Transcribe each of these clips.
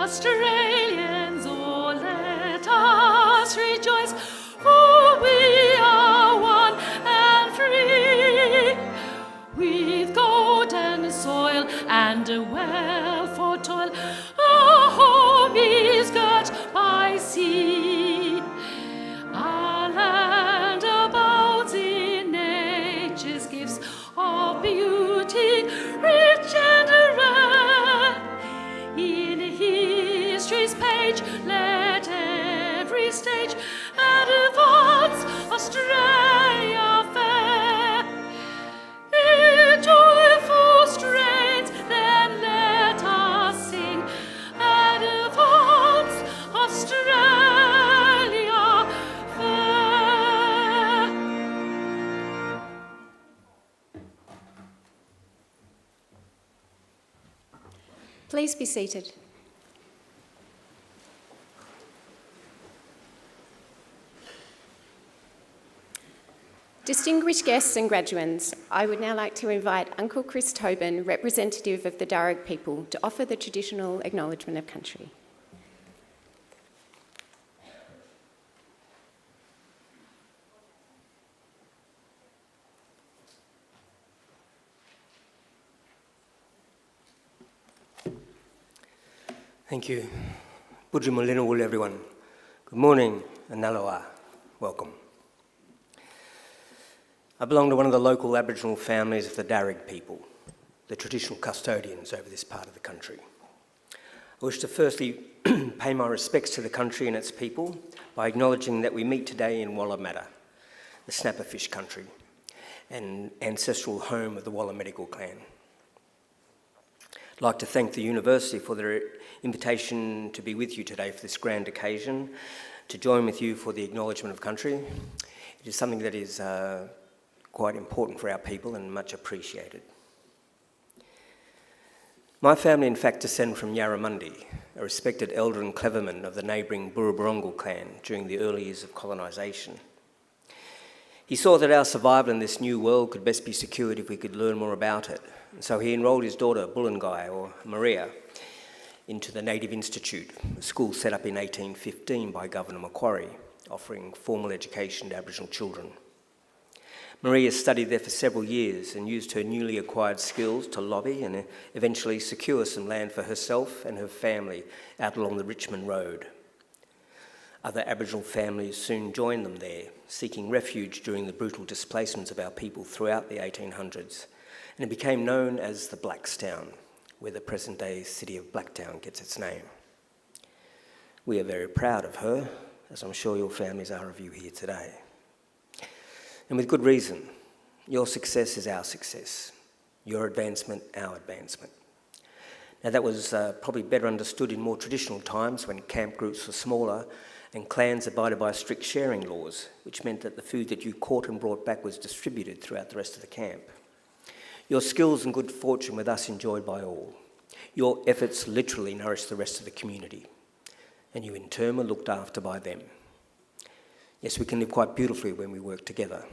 Australians, oh, let us rejoice, for we are one and free, with golden soil and a well for toil. Our home is girt by sea. Our land abounds in nature's gifts of beauty, rich and rare. In history's page, let every stage advance Australia fair. In joyful strains, then let us sing, advance Australia fair. Please be seated. Distinguished guests and graduands, I would now like to invite Uncle Chris Tobin, representative of the Darug people, to offer the traditional Acknowledgement of Country. Thank you. Budjimulinawool, everyone. Good morning, and Naloa. Welcome. I belong to one of the local Aboriginal families of the Darug people, the traditional custodians over this part of the country. I wish to firstly pay my respects to the country and its people by acknowledging that we meet today in Wallamata, the snapperfish country, and ancestral home of the Wallamedical clan. I'd like to thank the university for their invitation to be with you today for this grand occasion, to join with you for the Acknowledgement of Country. It is something that is quite important for our people and much appreciated. My family, in fact, descend from Yarramundi, a respected elder and cleverman of the neighbouring Burraburungal clan during the early years of colonisation. He saw that our survival in this new world could best be secured if we could learn more about it, and so he enrolled his daughter, Bullangai, or Maria, into the Native Institute, a school set up in 1815 by Governor Macquarie, offering formal education to Aboriginal children. Maria studied there for several years and used her newly acquired skills to lobby and eventually secure some land for herself and her family out along the Richmond Road. Other Aboriginal families soon joined them there, seeking refuge during the brutal displacements of our people throughout the 1800s, and it became known as the Blackstown, where the present-day city of Blacktown gets its name. We are very proud of her, as I'm sure your families are of you here today. And with good reason. Your success is our success. Your advancement, our advancement. Now that was probably better understood in more traditional times when camp groups were smaller and clans abided by strict sharing laws, which meant that the food that you caught and brought back was distributed throughout the rest of the camp. Your skills and good fortune were thus enjoyed by all. Your efforts literally nourished the rest of the community, and you in turn were looked after by them. Yes, we can live quite beautifully when we work together.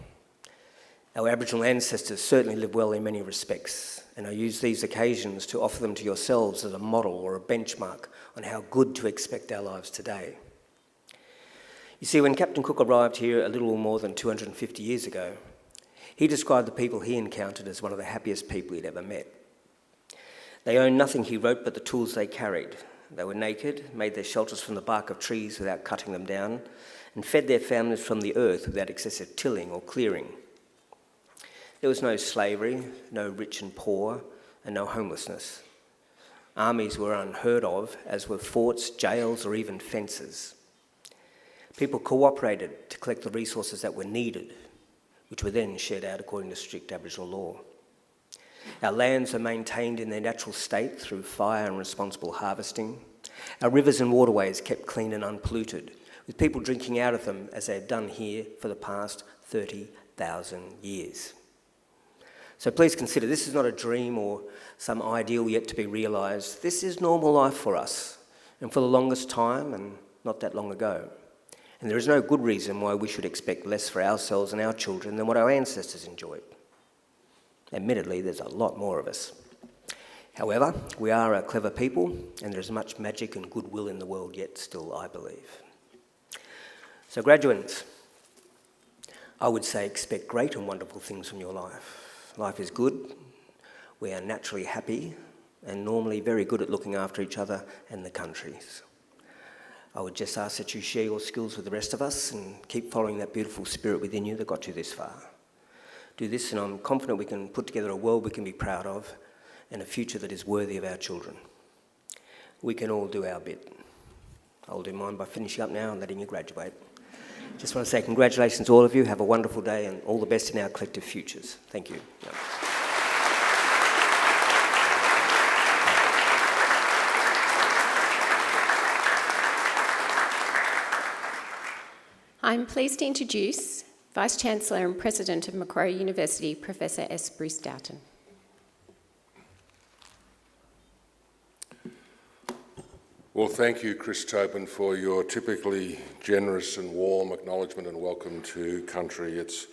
Our Aboriginal ancestors certainly lived well in many respects, and I use these occasions to offer them to yourselves as a model or a benchmark on how good to expect our lives today. You see, when Captain Cook arrived here a little more than 250 years ago, he described the people he encountered as one of the happiest people he'd ever met. They owned nothing, he wrote, but the tools they carried. They were naked, made their shelters from the bark of trees without cutting them down, and fed their families from the earth without excessive tilling or clearing. There was no slavery, no rich and poor, and no homelessness. Armies were unheard of, as were forts, jails, or even fences. People cooperated to collect the resources that were needed, which were then shared out according to strict Aboriginal law. Our lands are maintained in their natural state through fire and responsible harvesting. Our rivers and waterways kept clean and unpolluted, with people drinking out of them as they have done here for the past 30,000 years. So please consider, this is not a dream or some ideal yet to be realised. This is normal life for us, and for the longest time, and not that long ago. And there is no good reason why we should expect less for ourselves and our children than what our ancestors enjoyed. Admittedly, there's a lot more of us. However, we are a clever people, and there is much magic and goodwill in the world yet still, I believe. So graduates, I would say expect great and wonderful things from your life. Life is good, we are naturally happy, and normally very good at looking after each other and the countries. I would just ask that you share your skills with the rest of us and keep following that beautiful spirit within you that got you this far. Do this, and I'm confident we can put together a world we can be proud of and a future that is worthy of our children. We can all do our bit. I'll do mine by finishing up now and letting you graduate. Just want to say congratulations to all of you. Have a wonderful day and all the best in our collective futures. Thank you. I'm pleased to introduce Vice-Chancellor and President of Macquarie University, Professor S. Bruce Doughton. Well, thank you, Chris Tobin, for your typically generous and warm acknowledgement and welcome to country. It's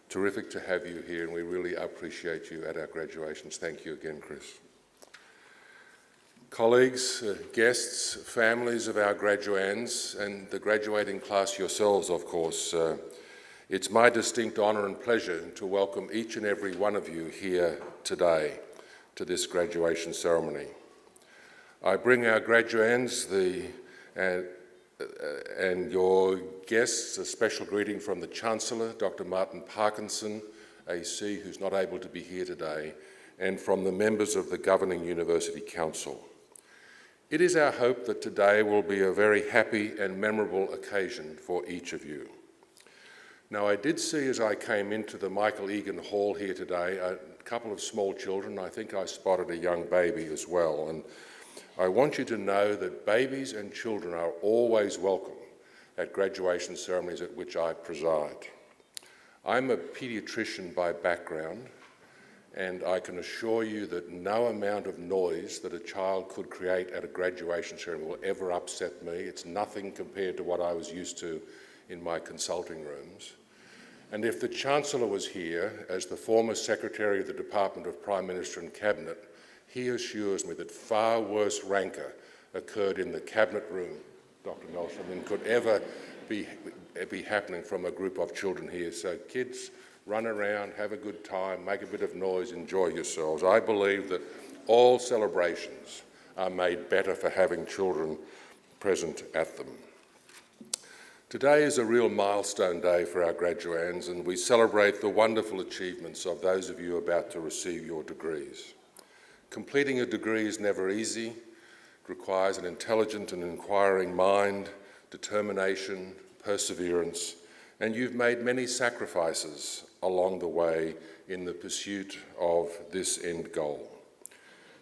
terrific to have you here, and we really appreciate you at our graduations. Thank you again, Chris. Colleagues, guests, families of our graduands, and the graduating class yourselves, of course, it's my distinct honour and pleasure to welcome each and every one of you here today to this graduation ceremony. I bring our graduands and your guests a special greeting from the Chancellor, Dr. Martin Parkinson, AC, who's not able to be here today, and from the members of the Governing University Council. It is our hope that today will be a very happy and memorable occasion for each of you. Now, I did see as I came into the Michael Egan Hall here today a couple of small children. I think I spotted a young baby as well. And I want you to know that babies and children are always welcome at graduation ceremonies at which I preside. I'm a paediatrician by background, and I can assure you that no amount of noise that a child could create at a graduation ceremony will ever upset me. It's nothing compared to what I was used to in my consulting rooms. And if the Chancellor was here, as the former Secretary of the Department of Prime Minister and Cabinet, he assures me that far worse rancour occurred in the Cabinet room, Dr. Nelson, than could ever be happening from a group of children here. So kids, run around, have a good time, make a bit of noise, enjoy yourselves. I believe that all celebrations are made better for having children present at them. Today is a real milestone day for our graduands, and we celebrate the wonderful achievements of those of you about to receive your degrees. Completing a degree is never easy. It requires an intelligent and inquiring mind, determination, perseverance, and you've made many sacrifices along the way in the pursuit of this end goal.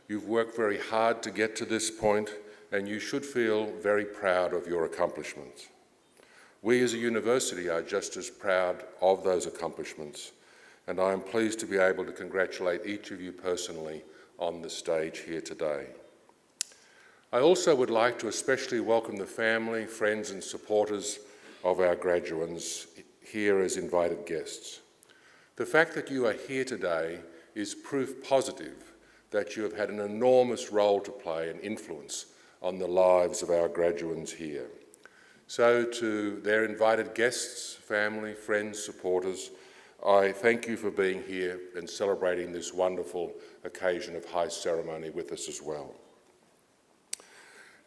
You've worked very hard to get to this point, and you should feel very proud of your accomplishments. We as a university are just as proud of those accomplishments, and I am pleased to be able to congratulate each of you personally on the stage here today. I also would like to especially welcome the family, friends and supporters of our graduands here as invited guests. The fact that you are here today is proof positive that you have had an enormous role to play and influence on the lives of our graduands here. So to their invited guests, family, friends, supporters, I thank you for being here and celebrating this wonderful occasion of high ceremony with us as well.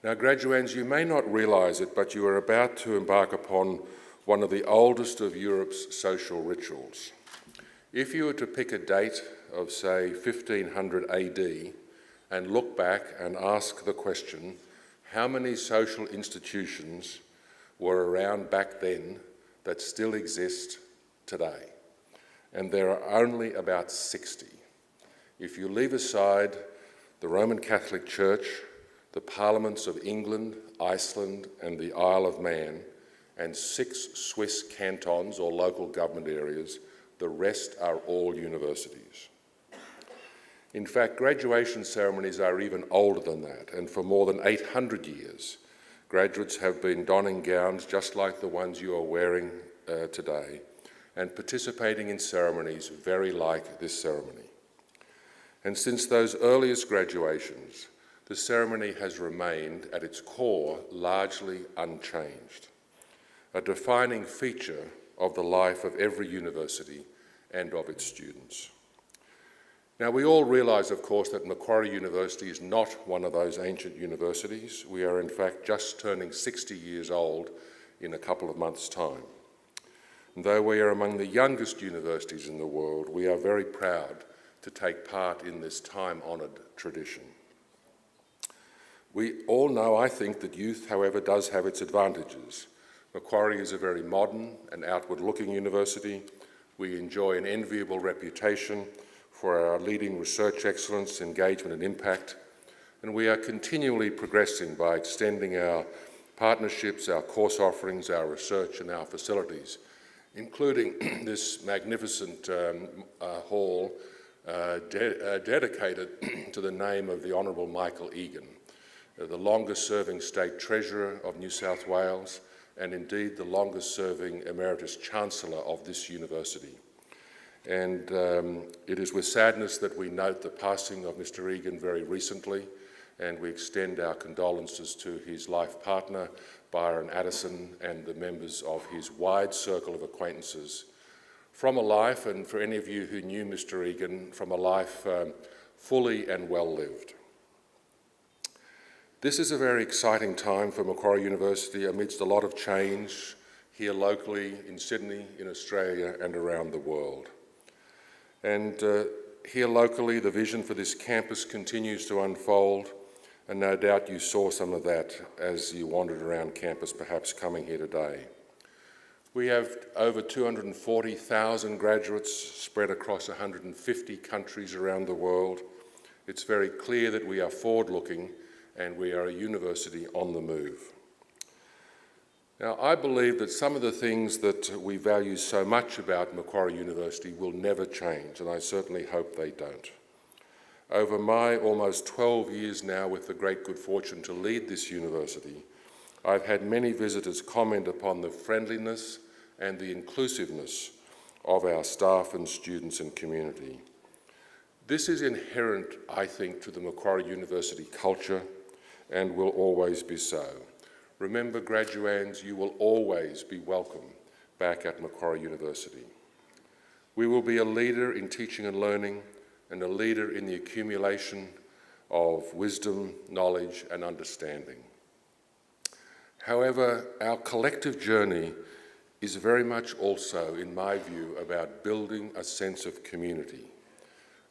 Now, graduands, you may not realise it, but you are about to embark upon one of the oldest of Europe's social rituals. If you were to pick a date of, say, 1500 AD and look back and ask the question, how many social institutions were around back then that still exist today? And there are only about 60. If you leave aside the Roman Catholic Church, the parliaments of England, Iceland and the Isle of Man, and 6 Swiss cantons or local government areas, the rest are all universities. In fact, graduation ceremonies are even older than that, and for more than 800 years, graduates have been donning gowns just like the ones you are wearing today, and participating in ceremonies very like this ceremony. And since those earliest graduations, the ceremony has remained at its core largely unchanged, a defining feature of the life of every university and of its students. Now, we all realise, of course, that Macquarie University is not one of those ancient universities. We are, in fact, just turning 60 years old in a couple of months' time. And though we are among the youngest universities in the world, we are very proud to take part in this time-honoured tradition. We all know, I think, that youth, however, does have its advantages. Macquarie is a very modern and outward-looking university. We enjoy an enviable reputation for our leading research excellence, engagement and impact, and we are continually progressing by extending our partnerships, our course offerings, our research and our facilities, including this magnificent hall dedicated to the name of the Honourable Michael Egan, the longest-serving State Treasurer of New South Wales and indeed the longest-serving Emeritus Chancellor of this university. And it is with sadness that we note the passing of Mr. Egan very recently, and we extend our condolences to his life partner, Byron Addison, and the members of his wide circle of acquaintances. From a life, and for any of you who knew Mr. Egan, from a life fully and well lived. This is a very exciting time for Macquarie University amidst a lot of change here locally in Sydney, in Australia, and around the world. And here locally, the vision for this campus continues to unfold, and no doubt you saw some of that as you wandered around campus, perhaps coming here today. We have over 240,000 graduates spread across 150 countries around the world. It's very clear that we are forward-looking and we are a university on the move. Now, I believe that some of the things that we value so much about Macquarie University will never change, and I certainly hope they don't. Over my almost 12 years now with the great good fortune to lead this university, I've had many visitors comment upon the friendliness and the inclusiveness of our staff and students and community. This is inherent, I think, to the Macquarie University culture and will always be so. Remember, graduands, you will always be welcome back at Macquarie University. We will be a leader in teaching and learning and a leader in the accumulation of wisdom, knowledge and understanding. However, our collective journey is very much also, in my view, about building a sense of community,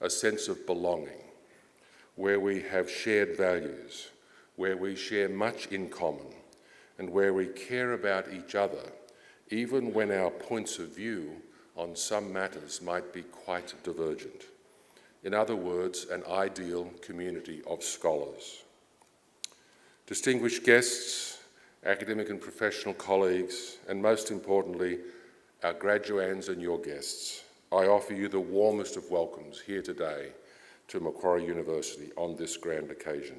a sense of belonging, where we have shared values, where we share much in common, and where we care about each other, even when our points of view on some matters might be quite divergent. In other words, an ideal community of scholars. Distinguished guests, academic and professional colleagues, and most importantly, our graduands and your guests, I offer you the warmest of welcomes here today to Macquarie University on this grand occasion.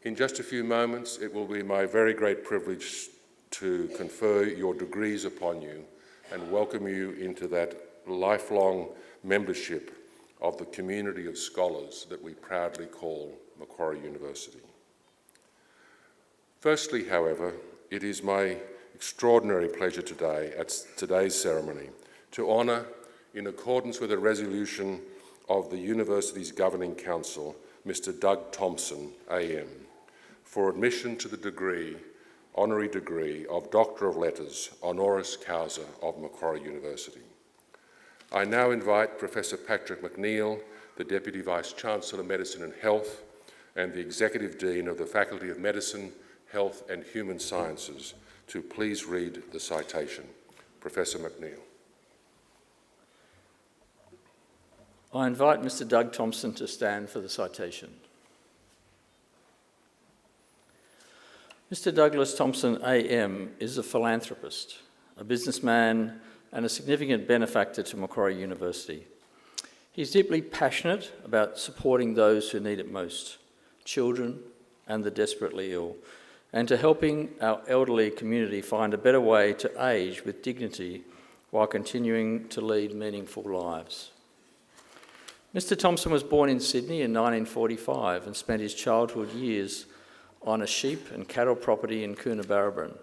In just a few moments, it will be my very great privilege to confer your degrees upon you and welcome you into that lifelong membership of the community of scholars that we proudly call Macquarie University. Firstly, however, it is my extraordinary pleasure today at today's ceremony to honour, in accordance with a resolution of the University's Governing Council, Mr. Doug Thompson, AM, for admission to the degree, honorary degree of Doctor of Letters, honoris causa of Macquarie University. I now invite Professor Patrick McNeill, the Deputy Vice-Chancellor, Medicine and Health, and the Executive Dean of the Faculty of Medicine, Health and Human Sciences, to please read the citation. Professor McNeill. I invite Mr. Doug Thompson to stand for the citation. Mr. Douglas Thompson AM is a philanthropist, a businessman and a significant benefactor to Macquarie University. He's deeply passionate about supporting those who need it most, children and the desperately ill, and to helping our elderly community find a better way to age with dignity while continuing to lead meaningful lives. Mr Thompson was born in Sydney in 1945 and spent his childhood years on a sheep and cattle property in Coonabarabran.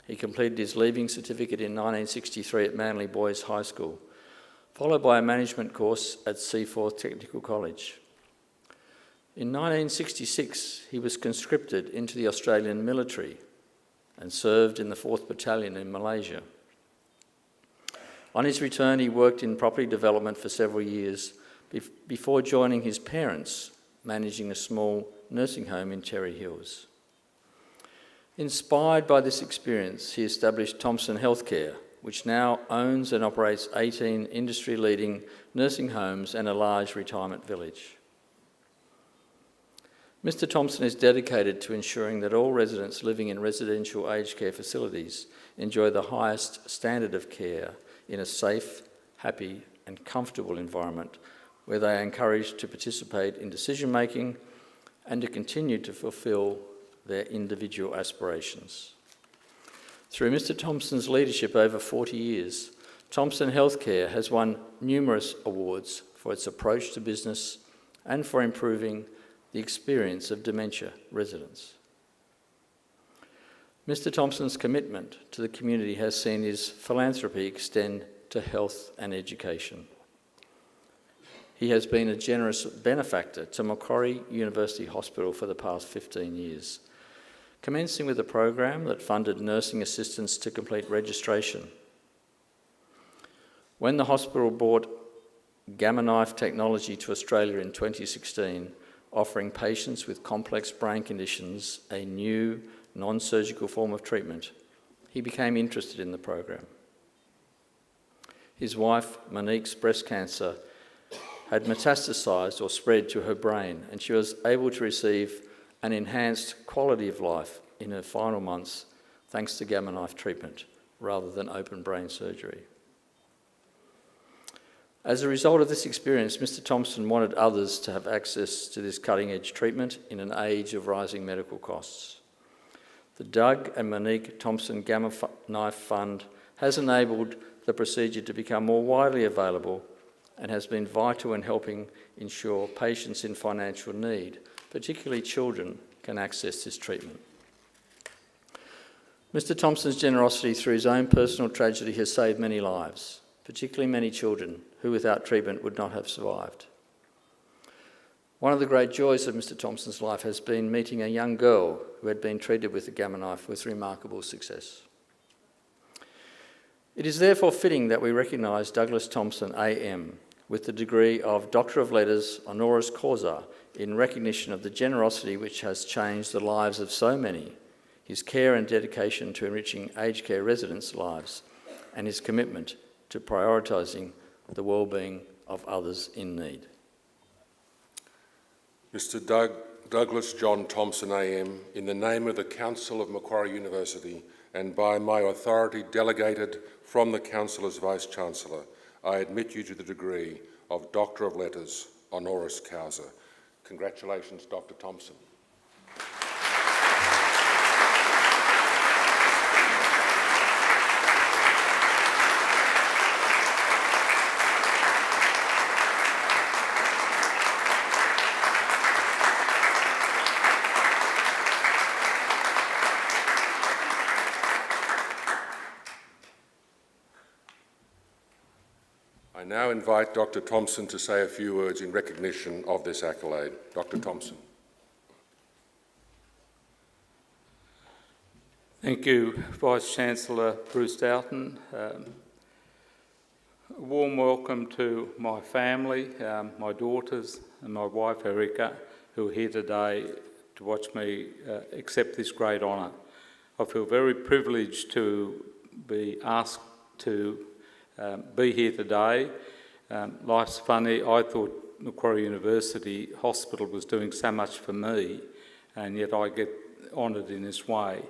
He completed his leaving certificate in 1963 at Manly Boys High School, followed by a management course at Seaforth Technical College. In 1966, he was conscripted into the Australian military and served in the 4th Battalion in Malaysia. On his return, he worked in property development for several years before joining his parents, managing a small nursing home in Terry Hills. Inspired by this experience, he established Thompson Healthcare, which now owns and operates 18 industry-leading nursing homes and a large retirement village. Mr Thompson is dedicated to ensuring that all residents living in residential aged care facilities enjoy the highest standard of care in a safe, happy and comfortable environment where they are encouraged to participate in decision-making and to continue to fulfil their individual aspirations. Through Mr Thompson's leadership over 40 years, Thompson Healthcare has won numerous awards for its approach to business and for improving the experience of dementia residents. Mr Thompson's commitment to the community has seen his philanthropy extend to health and education. He has been a generous benefactor to Macquarie University Hospital for the past 15 years, commencing with a program that funded nursing assistants to complete registration. When the hospital brought Gamma Knife technology to Australia in 2016, offering patients with complex brain conditions a new non-surgical form of treatment, he became interested in the program. His wife, Monique's breast cancer had metastasised or spread to her brain, and she was able to receive an enhanced quality of life in her final months thanks to Gamma Knife treatment rather than open brain surgery. As a result of this experience, Mr Thompson wanted others to have access to this cutting-edge treatment in an age of rising medical costs. The Doug and Monique Thompson Gamma Knife Fund has enabled the procedure to become more widely available and has been vital in helping ensure patients in financial need, particularly children, can access this treatment. Mr Thompson's generosity through his own personal tragedy has saved many lives, particularly many children who without treatment would not have survived. One of the great joys of Mr Thompson's life has been meeting a young girl who had been treated with the Gamma Knife with remarkable success. It is therefore fitting that we recognise Douglas Thompson AM with the degree of Doctor of Letters honoris causa in recognition of the generosity which has changed the lives of so many, his care and dedication to enriching aged care residents' lives, and his commitment to prioritising the well-being of others in need. Mr Douglas John Thompson AM, in the name of the Council of Macquarie University and by my authority delegated from the Council as Vice-Chancellor, I admit you to the degree of Doctor of Letters honoris causa. Congratulations, Dr Thompson. I now invite Dr Thompson to say a few words in recognition of this accolade. Dr Thompson. Thank you, Vice-Chancellor Bruce Doughton. A warm welcome to my family, my daughters and my wife Erica, who are here today to watch me accept this great honour. I feel very privileged to be asked to be here today. Life's funny. I thought Macquarie University Hospital was doing so much for me, and yet I get honoured in this way.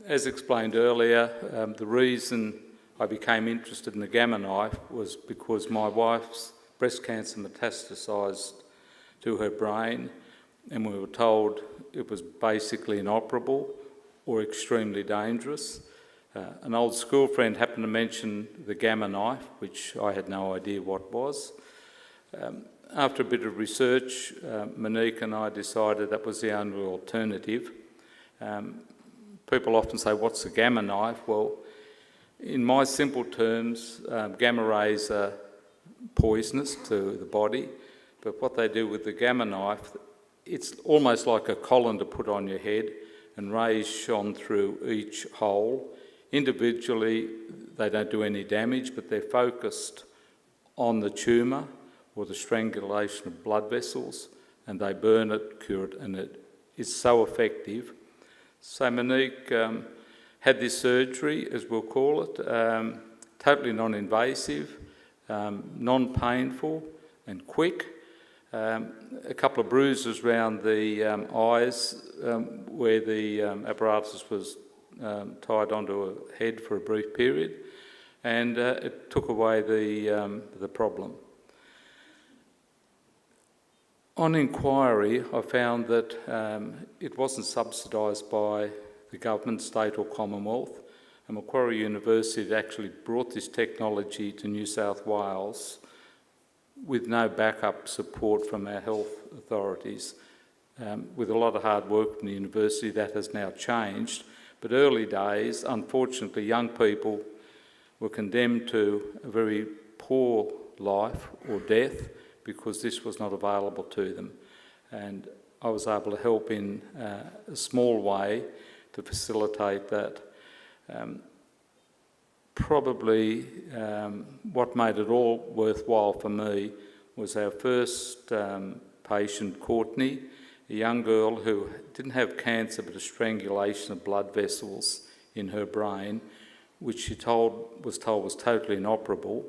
As explained earlier, the reason I became interested in the Gamma Knife was because my wife's breast cancer metastasised to her brain, and we were told it was basically inoperable or extremely dangerous. An old school friend happened to mention the Gamma Knife, which I had no idea what was. After a bit of research, Monique and I decided that was the only alternative. People often say, what's a gamma knife? Well, in my simple terms, gamma rays are poisonous to the body, but what they do with the gamma knife, it's almost like a colander put on your head, and rays shone through each hole. Individually, they don't do any damage, but they're focused on the tumour or the strangulation of blood vessels, and they burn it, cure it, and it is so effective. So Monique had this surgery, as we'll call it, totally non-invasive, non-painful and quick. A couple of bruises around the eyes where the apparatus was tied onto a head for a brief period, and it took away the problem. On inquiry, I found that it wasn't subsidised by the government, state or Commonwealth, and Macquarie University had actually brought this technology to New South Wales with no backup support from our health authorities. With a lot of hard work from the university, that has now changed. But early days, unfortunately, young people were condemned to a very poor life or death because this was not available to them. And I was able to help in a small way to facilitate that. Probably what made it all worthwhile for me was our first patient, Courtney, a young girl who didn't have cancer but a strangulation of blood vessels in her brain, which she was told was totally inoperable,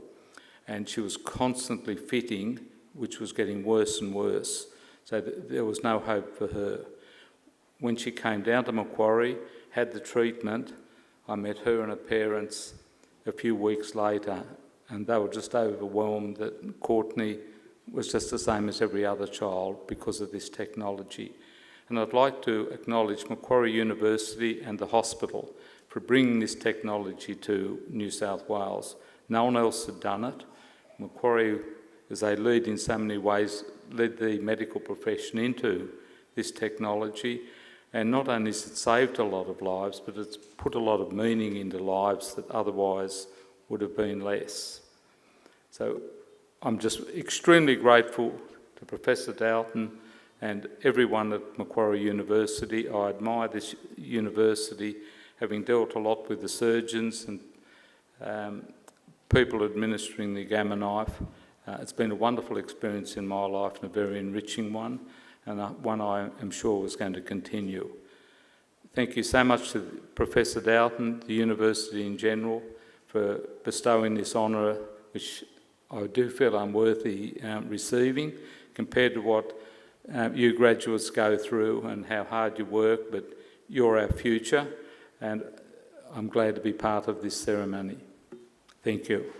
and she was constantly fitting, which was getting worse and worse. So there was no hope for her. When she came down to Macquarie, had the treatment, I met her and her parents a few weeks later, and they were just overwhelmed that Courtney was just the same as every other child because of this technology. And I'd like to acknowledge Macquarie University and the hospital for bringing this technology to New South Wales. No one else had done it. Macquarie, as they lead in so many ways, led the medical profession into this technology. And not only has it saved a lot of lives, but it's put a lot of meaning into lives that otherwise would have been less. So I'm just extremely grateful to Professor Doughton and everyone at Macquarie University. I admire this university, having dealt a lot with the surgeons and people administering the gamma knife. It's been a wonderful experience in my life and a very enriching one, and one I am sure is going to continue. Thank you so much to Professor Doughton, the university in general, for bestowing this honour, which I do feel I'm worthy receiving, compared to what you graduates go through and how hard you work, but you're our future, and I'm glad to be part of this ceremony. Thank you.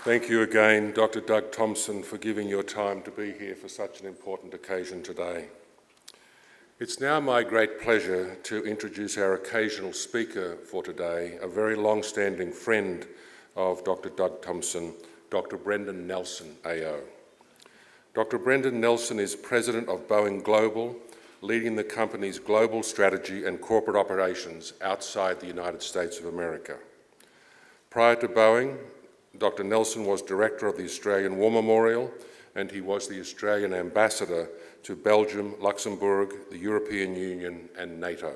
Thank you again, Dr. Doug Thompson, for giving your time to be here for such an important occasion today. It's now my great pleasure to introduce our occasional speaker for today, a very long-standing friend of Dr. Doug Thompson, Dr. Brendan Nelson, AO. Dr. Brendan Nelson is President of Boeing Global, leading the company's global strategy and corporate operations outside the United States of America. Prior to Boeing, Dr. Nelson was Director of the Australian War Memorial, and he was the Australian Ambassador to Belgium, Luxembourg, the European Union and NATO.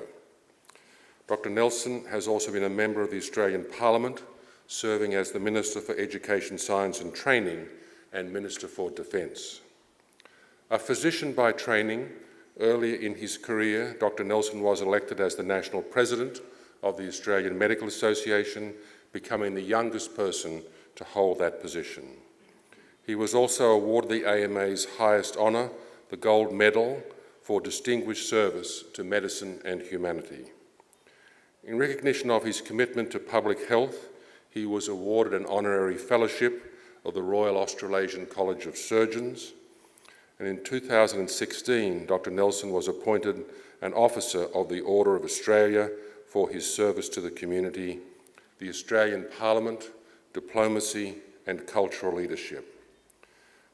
Dr. Nelson has also been a member of the Australian Parliament, serving as the Minister for Education, Science and Training and Minister for Defence. A physician by training, earlier in his career, Dr. Nelson was elected as the National President of the Australian Medical Association, becoming the youngest person to hold that position. He was also awarded the AMA's highest honour, the Gold Medal for Distinguished Service to Medicine and Humanity. In recognition of his commitment to public health, he was awarded an honorary fellowship of the Royal Australasian College of Surgeons, and in 2016, Dr. Nelson was appointed an Officer of the Order of Australia for his service to the community, the Australian Parliament, diplomacy and cultural leadership.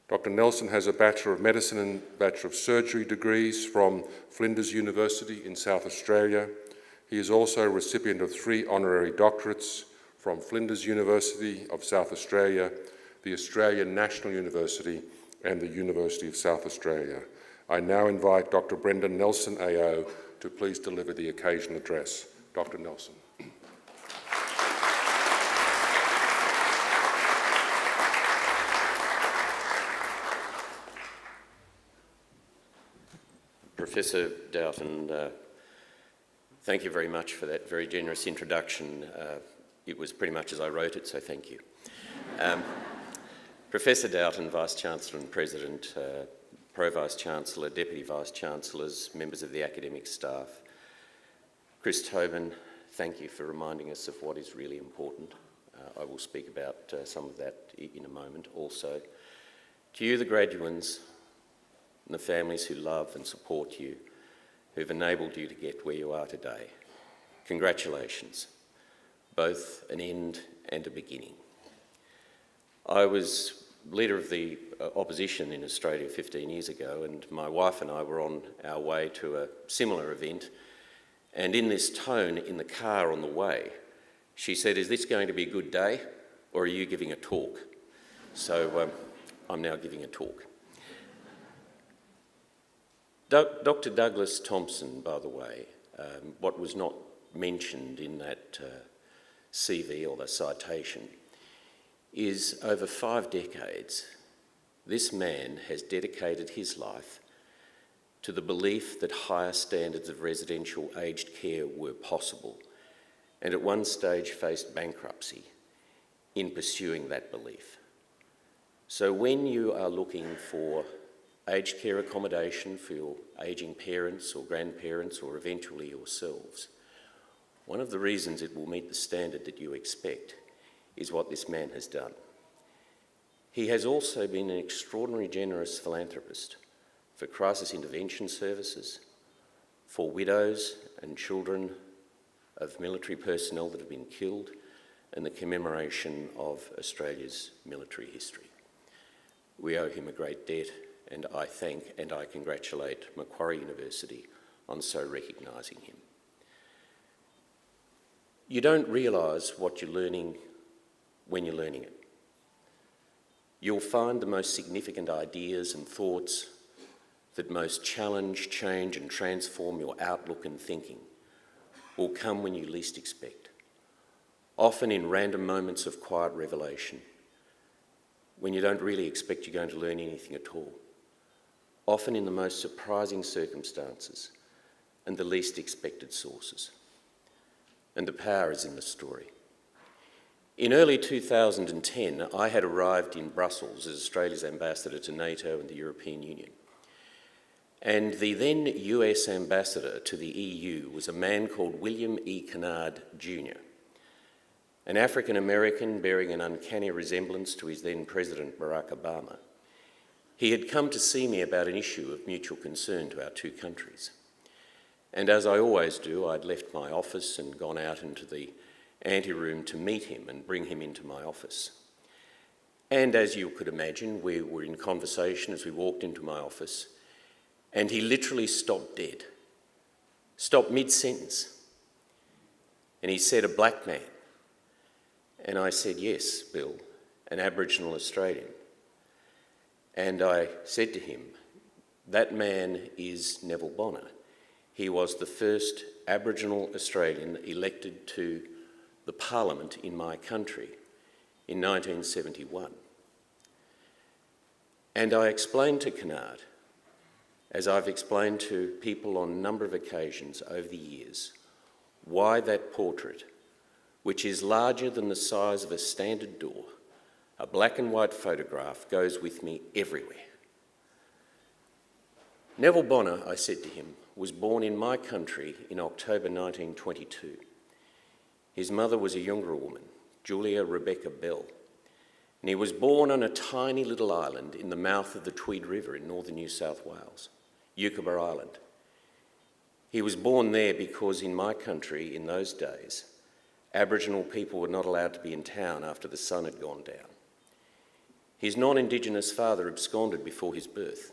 Dr. Nelson has a Bachelor of Medicine and Bachelor of Surgery degrees from Flinders University in South Australia. He is also a recipient of 3 honorary doctorates from Flinders University of South Australia, the Australian National University and the University of South Australia. I now invite Dr. Brendan Nelson AO to please deliver the occasional address. Dr. Nelson. Professor Doughton, thank you very much for that very generous introduction. It was pretty much as I wrote it, so thank you. Professor Doughton, Vice-Chancellor and President, Pro-Vice-Chancellor, Deputy Vice-Chancellors, members of the academic staff, Chris Tobin, thank you for reminding us of what is really important. I will speak about some of that in a moment. Also, to you, the graduands, and the families who love and support you, who've enabled you to get where you are today, congratulations, both an end and a beginning. I was leader of the opposition in Australia 15 years ago, and my wife and I were on our way to a similar event, and in this tone in the car on the way, she said, "Is this going to be a good day, or are you giving a talk?" So I'm now giving a talk. Dr. Douglas Thompson, by the way, what was not mentioned in that CV or the citation is over 5 decades, this man has dedicated his life to the belief that higher standards of residential aged care were possible, and at one stage faced bankruptcy in pursuing that belief. So when you are looking for aged care accommodation for your ageing parents or grandparents or eventually yourselves, one of the reasons it will meet the standard that you expect is what this man has done. He has also been an extraordinarily generous philanthropist for crisis intervention services, for widows and children of military personnel that have been killed, and the commemoration of Australia's military history. We owe him a great debt, and I thank and I congratulate Macquarie University on so recognising him. You don't realise what you're learning when you're learning it. You'll find the most significant ideas and thoughts that most challenge, change and transform your outlook and thinking will come when you least expect, often in random moments of quiet revelation, when you don't really expect you're going to learn anything at all, often in the most surprising circumstances and the least expected sources. And the power is in the story. In early 2010, I had arrived in Brussels as Australia's ambassador to NATO and the European Union. And the then US ambassador to the EU was a man called William E. Kennard Jr., an African American bearing an uncanny resemblance to his then President Barack Obama. He had come to see me about an issue of mutual concern to our 2 countries. And as I always do, I'd left my office and gone out into the anteroom to meet him and bring him into my office. And as you could imagine, we were in conversation as we walked into my office, and he literally stopped dead, stopped mid-sentence. And he said, "A black man." And I said, "Yes, Bill, an Aboriginal Australian." And I said to him, "That man is Neville Bonner. He was the first Aboriginal Australian elected to the Parliament in my country in 1971. And I explained to Kennard, as I've explained to people on a number of occasions over the years, why that portrait, which is larger than the size of a standard door, a black and white photograph, goes with me everywhere. Neville Bonner, I said to him, was born in my country in October 1922. His mother was a Yungra woman, Julia Rebecca Bell, and he was born on a tiny little island in the mouth of the Tweed River in northern New South Wales, Yucaba Island. He was born there because in my country in those days, Aboriginal people were not allowed to be in town after the sun had gone down. His non-Indigenous father absconded before his birth,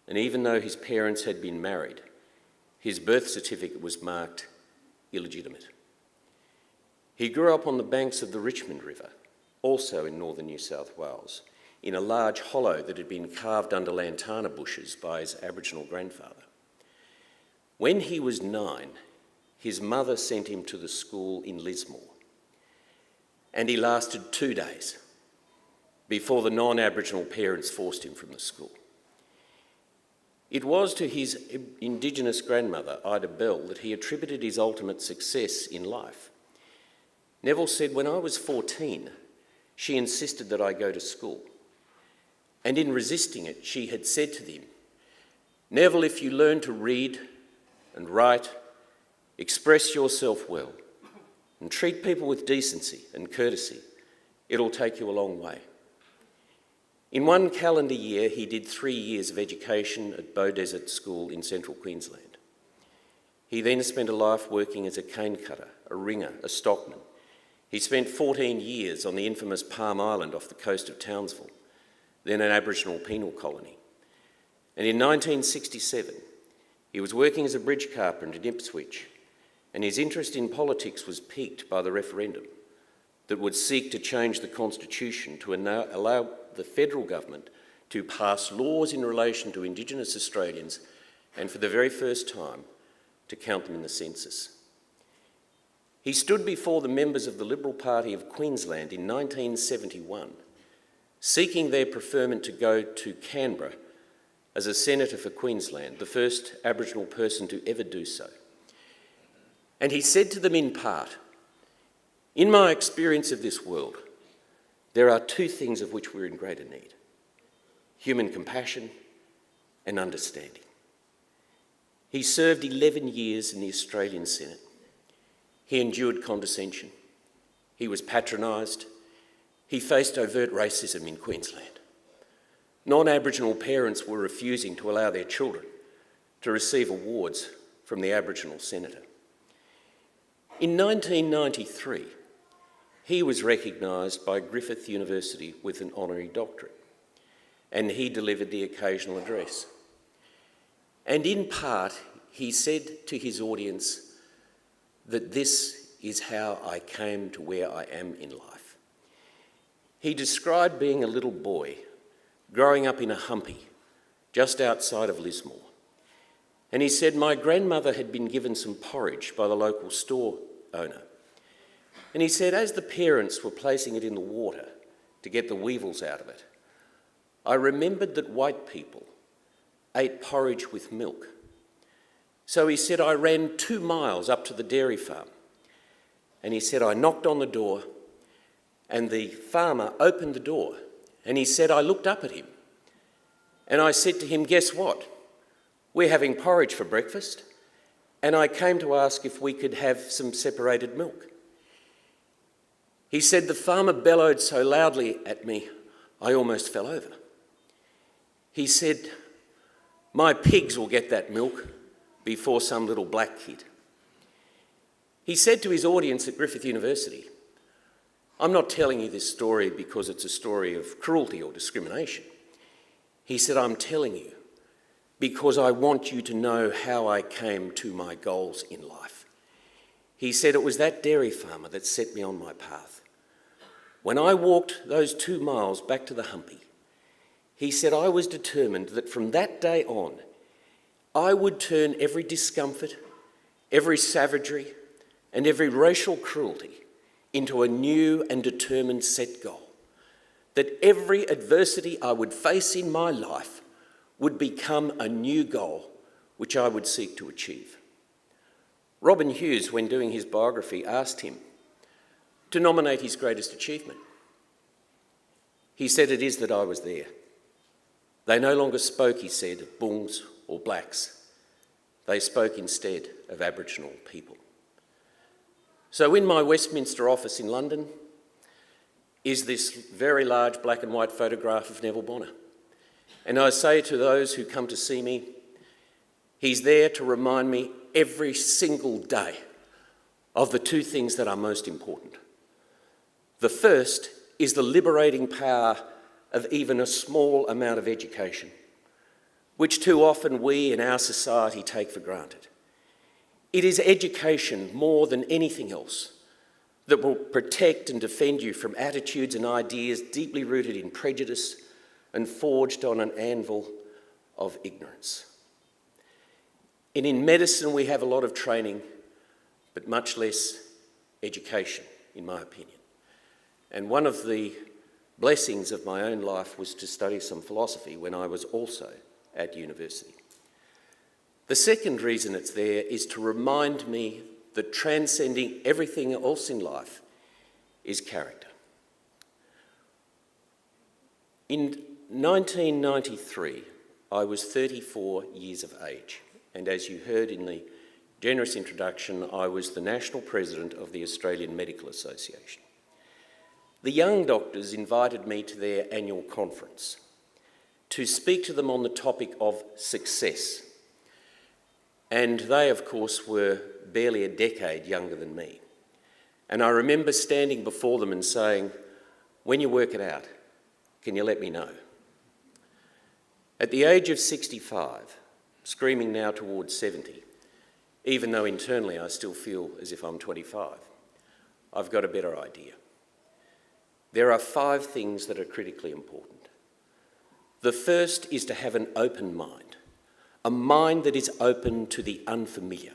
and even though his parents had been married, his birth certificate was marked illegitimate. He grew up on the banks of the Richmond River, also in northern New South Wales, in a large hollow that had been carved under lantana bushes by his Aboriginal grandfather. When he was 9, his mother sent him to the school in Lismore, and he lasted 2 days before the non-Aboriginal parents forced him from the school. It was to his Indigenous grandmother, Ida Bell, that he attributed his ultimate success in life. Neville said, "When I was 14, she insisted that I go to school. And in resisting it, she had said to him, 'Neville, if you learn to read and write, express yourself well, and treat people with decency and courtesy, it'll take you a long way.'" In 1 calendar year, he did 3 years of education at Bow Desert School in central Queensland. He then spent a life working as a cane cutter, a ringer, a stockman. He spent 14 years on the infamous Palm Island off the coast of Townsville, then an Aboriginal penal colony. And in 1967, he was working as a bridge carpenter in Ipswich, and his interest in politics was piqued by the referendum that would seek to change the Constitution to allow the federal government to pass laws in relation to Indigenous Australians and, for the very first time, to count them in the census. He stood before the members of the Liberal Party of Queensland in 1971, seeking their preferment to go to Canberra as a senator for Queensland, the first Aboriginal person to ever do so. And he said to them in part, "In my experience of this world, there are 2 things of which we're in greater need: human compassion and understanding." He served 11 years in the Australian Senate. He endured condescension. He was patronised. He faced overt racism in Queensland. Non-Aboriginal parents were refusing to allow their children to receive awards from the Aboriginal senator. In 1993, he was recognised by Griffith University with an honorary doctorate, and he delivered the occasional address. And in part, he said to his audience that this is how I came to where I am in life. He described being a little boy growing up in a humpy just outside of Lismore. And he said, "My grandmother had been given some porridge by the local store owner. And he said, as the parents were placing it in the water to get the weevils out of it, I remembered that white people ate porridge with milk. So he said, I ran 2 miles up to the dairy farm. And he said, I knocked on the door and the farmer opened the door. And he said, I looked up at him and I said to him, guess what? We're having porridge for breakfast. And I came to ask if we could have some separated milk. He said, the farmer bellowed so loudly at me, I almost fell over. He said, my pigs will get that milk before some little black kid. He said to his audience at Griffith University, I'm not telling you this story because it's a story of cruelty or discrimination. He said, I'm telling you because I want you to know how I came to my goals in life. He said, it was that dairy farmer that set me on my path. When I walked those 2 miles back to the humpy, he said, I was determined that from that day on, I would turn every discomfort, every savagery, and every racial cruelty into a new and determined set goal. That every adversity I would face in my life would become a new goal which I would seek to achieve. Robin Hughes, when doing his biography, asked him to nominate his greatest achievement. He said, it is that I was there. They no longer spoke, he said, of Bungs or blacks. They spoke instead of Aboriginal people. So in my Westminster office in London, is this very large black and white photograph of Neville Bonner. And I say to those who come to see me, he's there to remind me every single day of the two things that are most important. The first is the liberating power of even a small amount of education, which too often we in our society take for granted. It is education more than anything else that will protect and defend you from attitudes and ideas deeply rooted in prejudice and forged on an anvil of ignorance. And in medicine, we have a lot of training, but much less education, in my opinion. And one of the blessings of my own life was to study some philosophy when I was also at university. The second reason it's there is to remind me that transcending everything else in life is character. In 1993, I was 34 years of age, and as you heard in the generous introduction, I was the National President of the Australian Medical Association. The young doctors invited me to their annual conference to speak to them on the topic of success. And they, of course, were barely a decade younger than me. And I remember standing before them and saying, "When you work it out, can you let me know?" At the age of 65, screaming now towards 70, even though internally I still feel as if I'm 25, I've got a better idea. There are 5 things that are critically important. The first is to have an open mind, a mind that is open to the unfamiliar,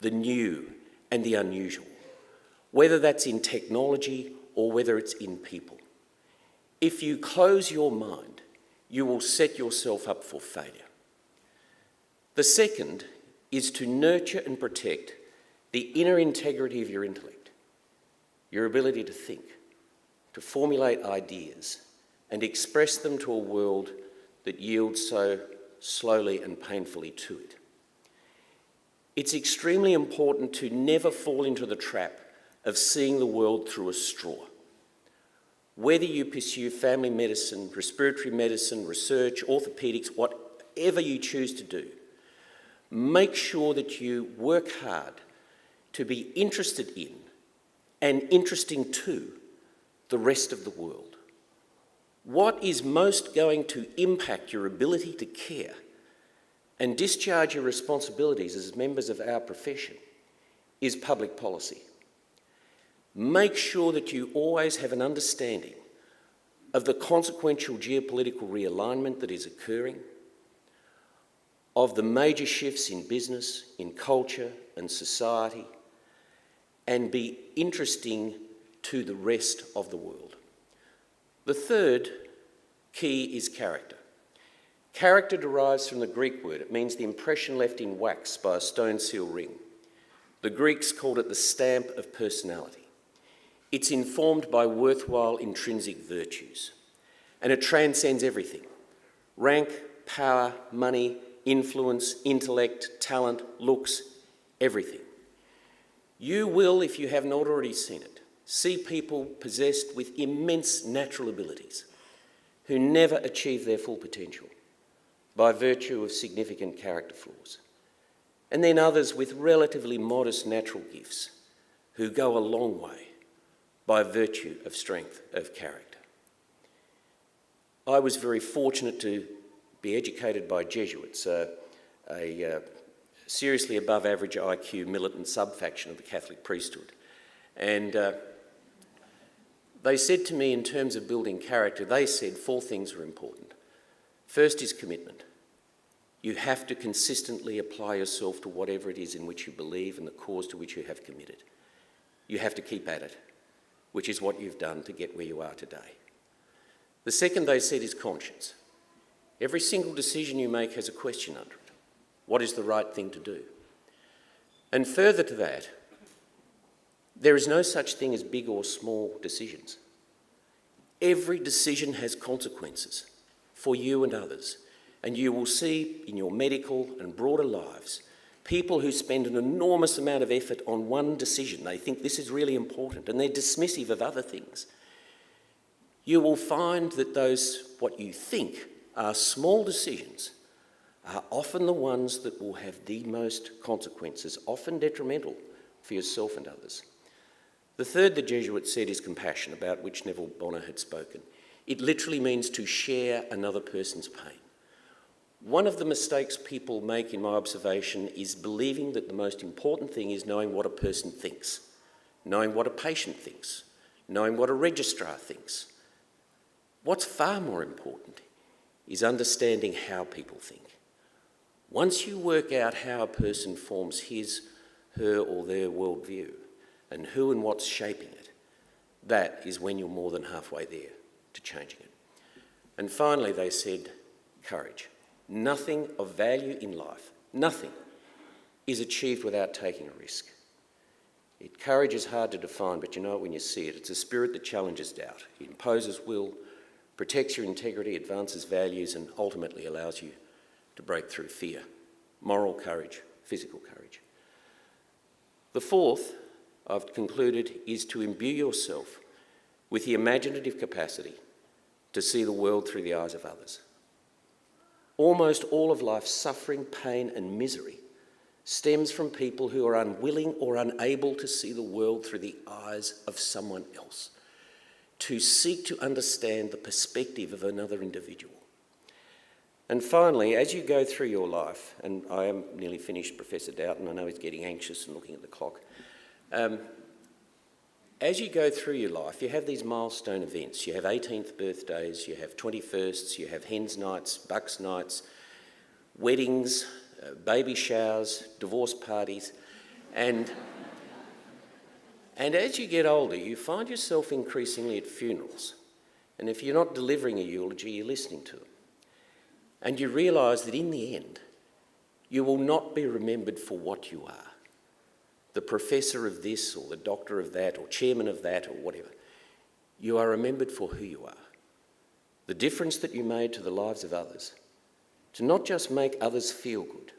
the new and the unusual, whether that's in technology or whether it's in people. If you close your mind, you will set yourself up for failure. The second is to nurture and protect the inner integrity of your intellect, your ability to think, to formulate ideas and express them to a world that yields so slowly and painfully to it. It's extremely important to never fall into the trap of seeing the world through a straw. Whether you pursue family medicine, respiratory medicine, research, orthopaedics, whatever you choose to do, make sure that you work hard to be interested in and interesting to the rest of the world. What is most going to impact your ability to care and discharge your responsibilities as members of our profession is public policy. Make sure that you always have an understanding of the consequential geopolitical realignment that is occurring, of the major shifts in business, in culture and society, and be interesting to the rest of the world. The third key is character. Character derives from the Greek word. It means the impression left in wax by a stone seal ring. The Greeks called it the stamp of personality. It's informed by worthwhile intrinsic virtues, and it transcends everything: rank, power, money, influence, intellect, talent, looks, everything. You will, if you have not already seen it, see people possessed with immense natural abilities who never achieve their full potential by virtue of significant character flaws, and then others with relatively modest natural gifts who go a long way by virtue of strength of character. I was very fortunate to be educated by Jesuits, a seriously above average IQ militant subfaction of the Catholic priesthood. And they said to me, in terms of building character, they said 4 things are important. First is commitment. You have to consistently apply yourself to whatever it is in which you believe and the cause to which you have committed. You have to keep at it, which is what you've done to get where you are today. The second, they said, is conscience. Every single decision you make has a question under it. What is the right thing to do? And further to that, there is no such thing as big or small decisions. Every decision has consequences for you and others, and you will see in your medical and broader lives people who spend an enormous amount of effort on one decision. They think this is really important, and they're dismissive of other things. you will find that those, what you think are small decisions, are often the ones that will have the most consequences, often detrimental for yourself and others. The third, the Jesuits said, is compassion, about which Neville Bonner had spoken. It literally means to share another person's pain. One of the mistakes people make, in my observation, is believing that the most important thing is knowing what a person thinks, knowing what a patient thinks, knowing what a registrar thinks. What's far more important is understanding how people think. Once you work out how a person forms his, her or their worldview and who and what's shaping it, that is when you're more than halfway there to changing it. And finally, they said, courage. Nothing of value in life, nothing, is achieved without taking a risk. Courage is hard to define, but you know it when you see it. It's a spirit that challenges doubt. It imposes will, protects your integrity, advances values, and ultimately allows you to break through fear. Moral courage, physical courage. The fourth, I've concluded, is to imbue yourself with the imaginative capacity to see the world through the eyes of others. Almost all of life's suffering, pain, and misery stems from people who are unwilling or unable to see the world through the eyes of someone else, to seek to understand the perspective of another individual. And finally, as you go through your life, and I am nearly finished, Professor Doughton, I know he's getting anxious and looking at the clock. As you go through your life, you have these milestone events. You have 18th birthdays, you have 21sts, you have hens nights, bucks nights, weddings, baby showers, divorce parties, and as you get older, you find yourself increasingly at funerals. And if you're not delivering a eulogy, you're listening to them. And you realise that in the end, you will not be remembered for what you are. The professor of this, or the doctor of that, or chairman of that, or whatever. You are remembered for who you are. The difference that you made to the lives of others. To not just make others feel good,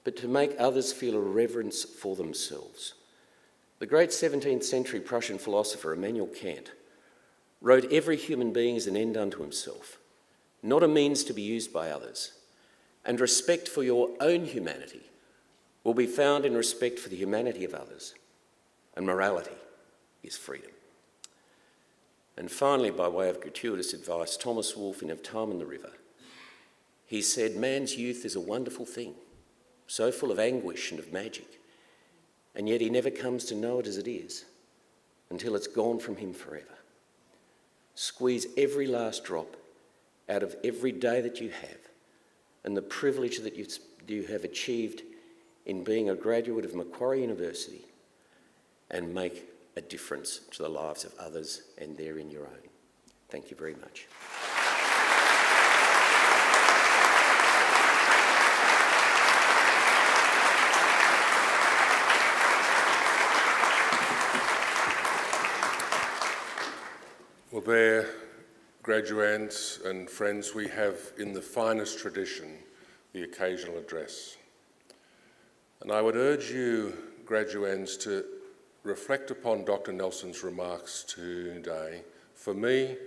but to make others feel a reverence for themselves. The great 17th century Prussian philosopher Immanuel Kant wrote, "Every human being is an end unto himself, not a means to be used by others. And respect for your own humanity will be found in respect for the humanity of others. And morality is freedom." And finally, by way of gratuitous advice, Thomas Wolfe in Of Time and the River, he said, "Man's youth is a wonderful thing, so full of anguish and of magic, and yet he never comes to know it as it is until it's gone from him forever. Squeeze every last drop out of every day that you have, and the privilege that you have achieved in being a graduate of Macquarie University, and make a difference to the lives of others and therein your own." Thank you very much. Well, there, graduands and friends, we have in the finest tradition the occasional address. And I would urge you, graduands, to reflect upon Dr. Nelson's remarks today. For me,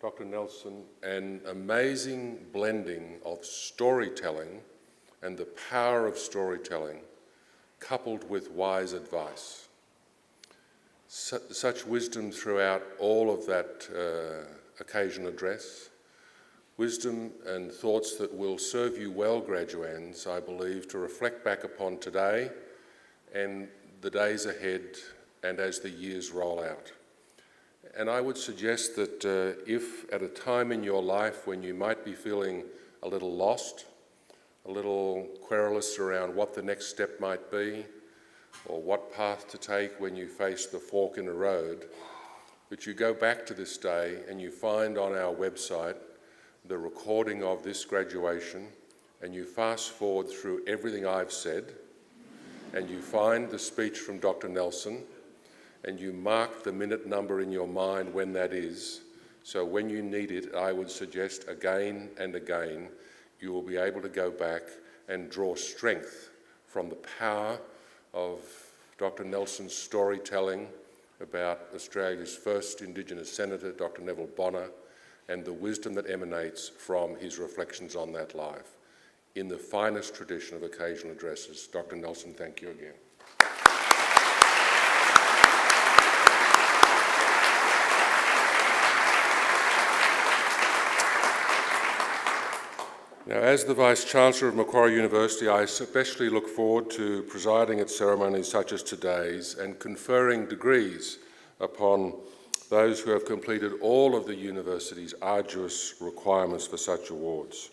Dr. Nelson, an amazing blending of storytelling and the power of storytelling, coupled with wise advice. Such wisdom throughout all of that occasion address, wisdom and thoughts that will serve you well, graduands, I believe, to reflect back upon today and the days ahead and as the years roll out. And I would suggest that if at a time in your life when you might be feeling a little lost, a little querulous around what the next step might be, or what path to take when you face the fork in the road, that you go back to this day and you find on our website the recording of this graduation, and you fast forward through everything I've said, and you find the speech from Dr. Nelson, and you mark the minute number in your mind when that is, so when you need it, I would suggest again and again, you will be able to go back and draw strength from the power of Dr. Nelson's storytelling about Australia's first Indigenous Senator, Dr. Neville Bonner, and the wisdom that emanates from his reflections on that life. In the finest tradition of occasional addresses, Dr. Nelson, thank you again. Now, as the Vice-Chancellor of Macquarie University, I especially look forward to presiding at ceremonies such as today's and conferring degrees upon those who have completed all of the university's arduous requirements for such awards.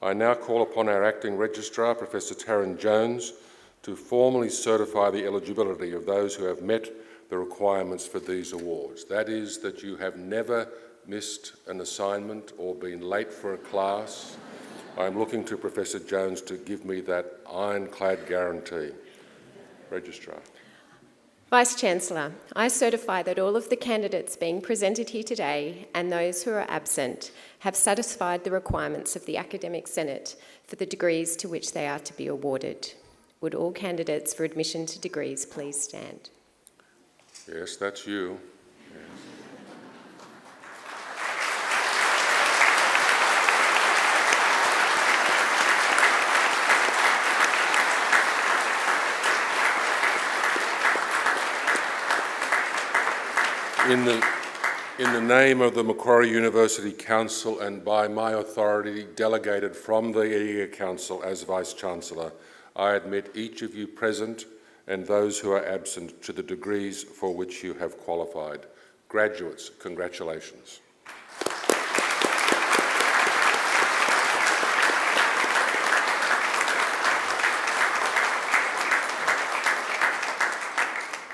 I now call upon our Acting Registrar, Professor Taryn Jones, to formally certify the eligibility of those who have met the requirements for these awards. That is, that you have never missed an assignment or been late for a class. I'm looking to Professor Jones to give me that ironclad guarantee. Registrar. Vice-Chancellor, I certify that all of the candidates being presented here today and those who are absent have satisfied the requirements of the Academic Senate for the degrees to which they are to be awarded. Would all candidates for admission to degrees please stand? Yes, that's you. In the name of the Macquarie University Council and by my authority delegated from the EA Council as Vice-Chancellor, I admit each of you present and those who are absent to the degrees for which you have qualified. Graduates, congratulations.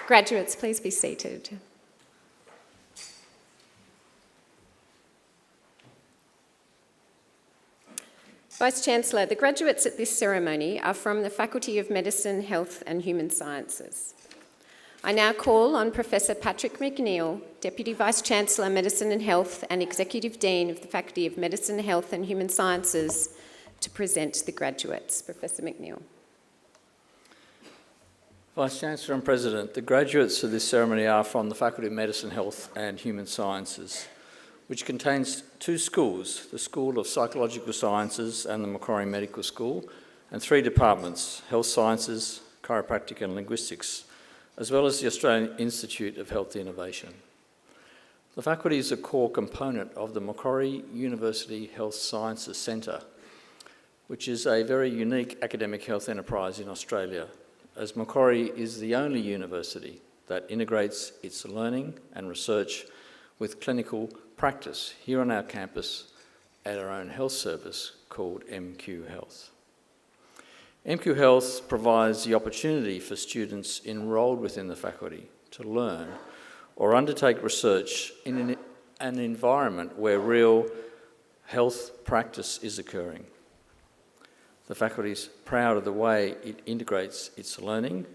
Graduates, please be seated. Vice-Chancellor, the graduates at this ceremony are from the Faculty of Medicine, Health and Human Sciences. I now call on Professor Patrick McNeill, Deputy Vice-Chancellor, Medicine and Health and Executive Dean of the Faculty of Medicine, Health and Human Sciences, to present the graduates. Professor McNeill. Vice-Chancellor and President, the graduates of this ceremony are from the Faculty of Medicine, Health and Human Sciences, which contains two schools, the School of Psychological Sciences and the Macquarie Medical School, and three departments, Health Sciences, Chiropractic and Linguistics, as well as the Australian Institute of Health Innovation. The faculty is a core component of the Macquarie University Health Sciences Centre, which is a very unique academic health enterprise in Australia, as Macquarie is the only university that integrates its learning and research with clinical practice here on our campus at our own health service called MQ Health. MQ Health provides the opportunity for students enrolled within the faculty to learn or undertake research in an environment where real health practice is occurring. The faculty is proud of the way it integrates its learning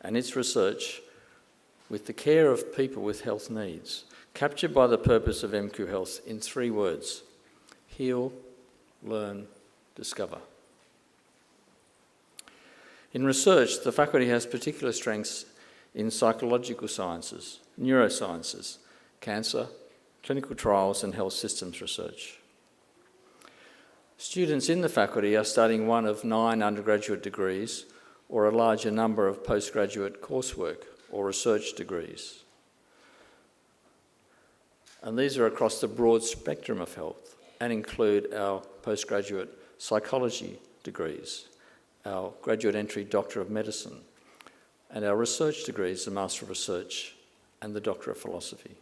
and its research with the care of people with health needs, captured by the purpose of MQ Health in 3 words: heal, learn, discover. In research, the faculty has particular strengths in psychological sciences, neurosciences, cancer, clinical trials and health systems research. Students in the faculty are studying one of 9 undergraduate degrees or a larger number of postgraduate coursework or research degrees. And these are across the broad spectrum of health and include our postgraduate psychology degrees, our graduate entry Doctor of Medicine, and our research degrees, the Master of Research and the Doctor of Philosophy.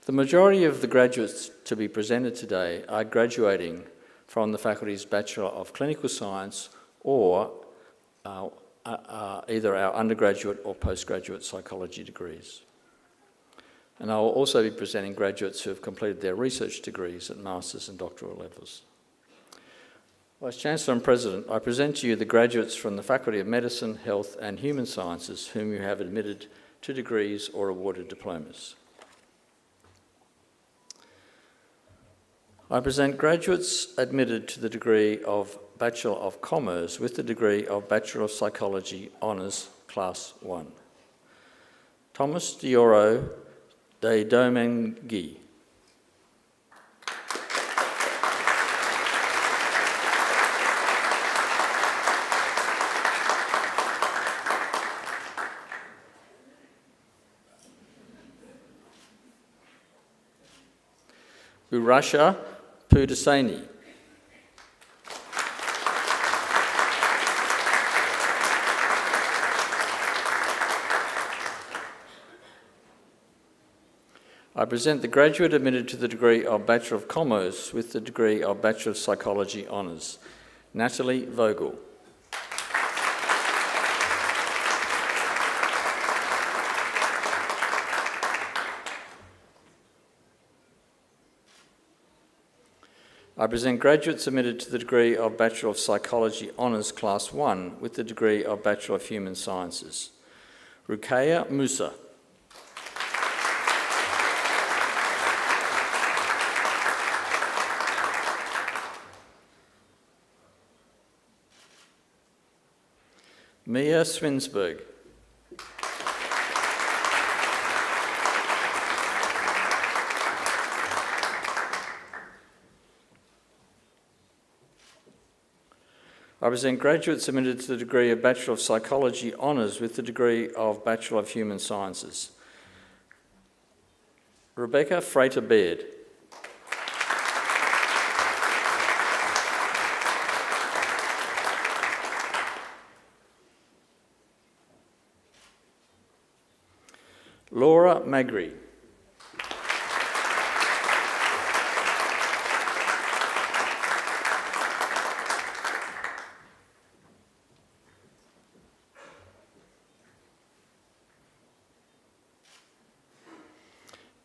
The majority of the graduates to be presented today are graduating from the faculty's Bachelor of Clinical Science or either our undergraduate or postgraduate psychology degrees. And I will also be presenting graduates who have completed their research degrees at master's and doctoral levels. Vice-Chancellor and President, I present to you the graduates from the Faculty of Medicine, Health and Human Sciences whom you have admitted to degrees or awarded diplomas. I present graduates admitted to the degree of Bachelor of Commerce with the degree of Bachelor of Psychology Honours Class 1. Thomas Dioro de Domingue, Urasha Pudaseni. I present the graduate admitted to the degree of Bachelor of Commerce with the degree of Bachelor of Psychology Honours, Natalie Vogel. I present graduates admitted to the degree of Bachelor of Psychology Honours Class 1 with the degree of Bachelor of Human Sciences, Ruqayya Musa. Mia Swinsberg. I present graduates admitted to the degree of Bachelor of Psychology Honours with the degree of Bachelor of Human Sciences, Rebecca Frater-Baird. Laura Magri.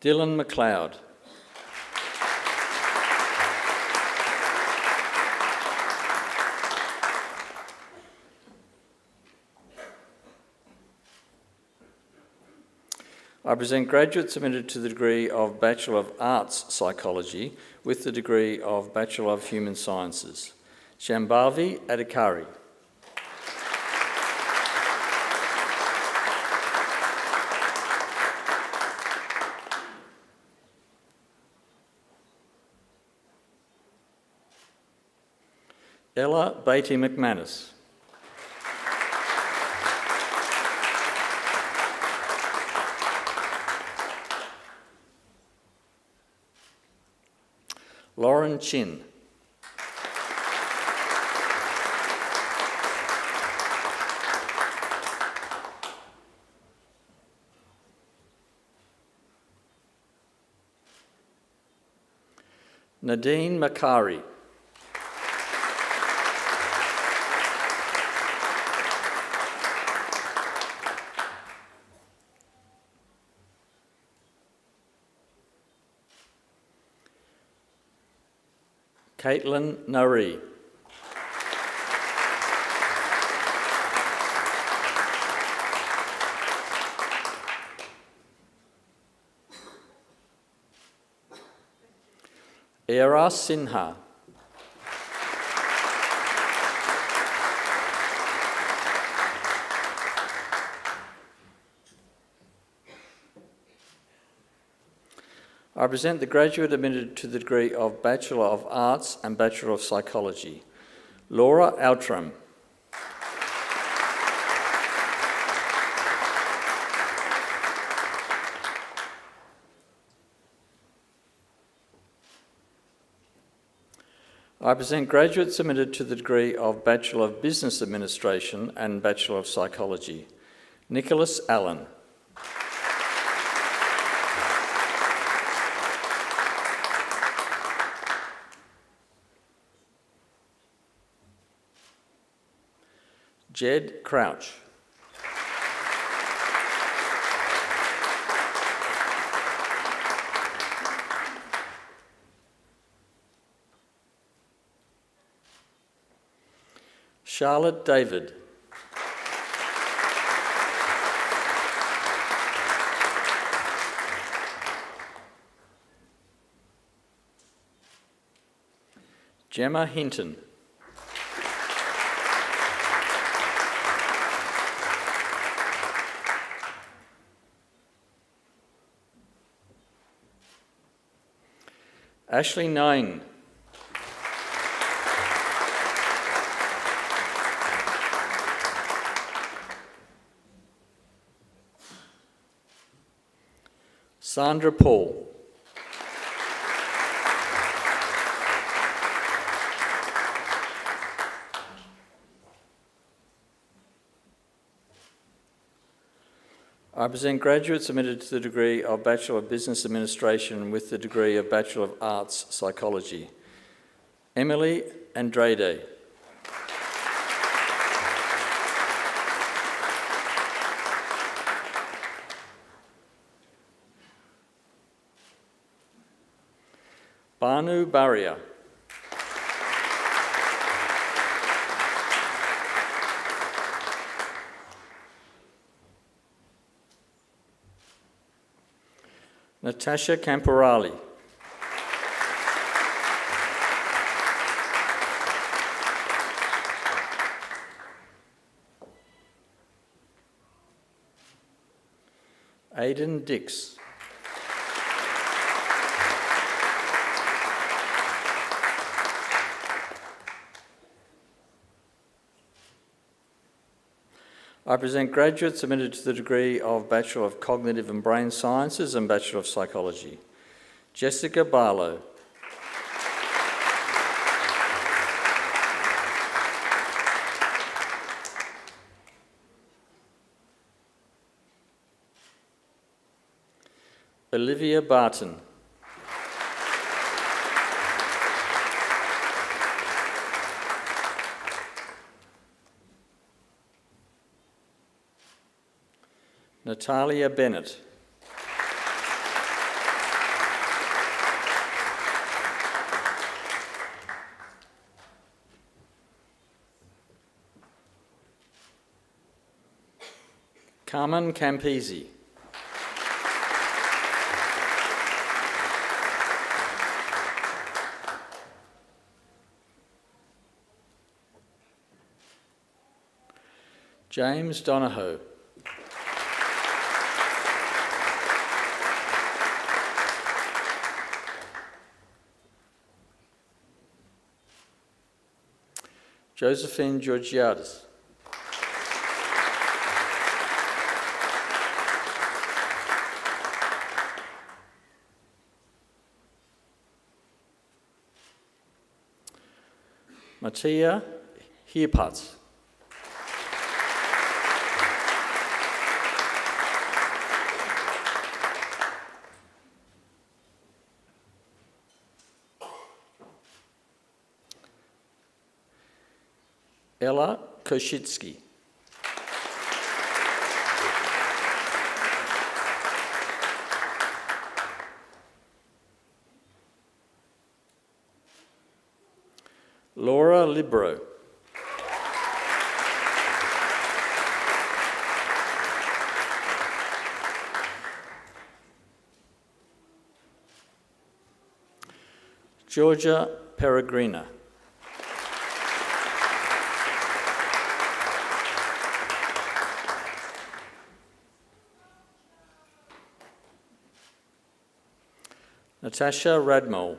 Dylan McLeod. I present graduates admitted to the degree of Bachelor of Arts Psychology with the degree of Bachelor of Human Sciences, Shambhavi Adhikari. Ella Beatty McManus. Lauren Chin. Nadine Macquarie. Caitlin Nari. Era Sinha. I present the graduate admitted to the degree of Bachelor of Arts and Bachelor of Psychology, Laura Outram. I present graduates admitted to the degree of Bachelor of Business Administration and Bachelor of Psychology, Nicholas Allen. Jed Crouch. Charlotte David. Gemma Hinton. Ashley Nine. Sandra Paul. I present graduates admitted to the degree of Bachelor of Business Administration with the degree of Bachelor of Arts Psychology. Emily Andrade. Banu Baria. Natasha Camporali. Aidan Dix. I present graduates admitted to the degree of Bachelor of Cognitive and Brain Sciences and Bachelor of Psychology. Jessica Barlow. Olivia Barton. Natalia Bennett. Carmen Campisi. James Donohoe. Josephine Georgiadis. Mattia Hierpats. Ella Koshitsky. Laura Libro. Georgia Peregrina. Natasha Radmol.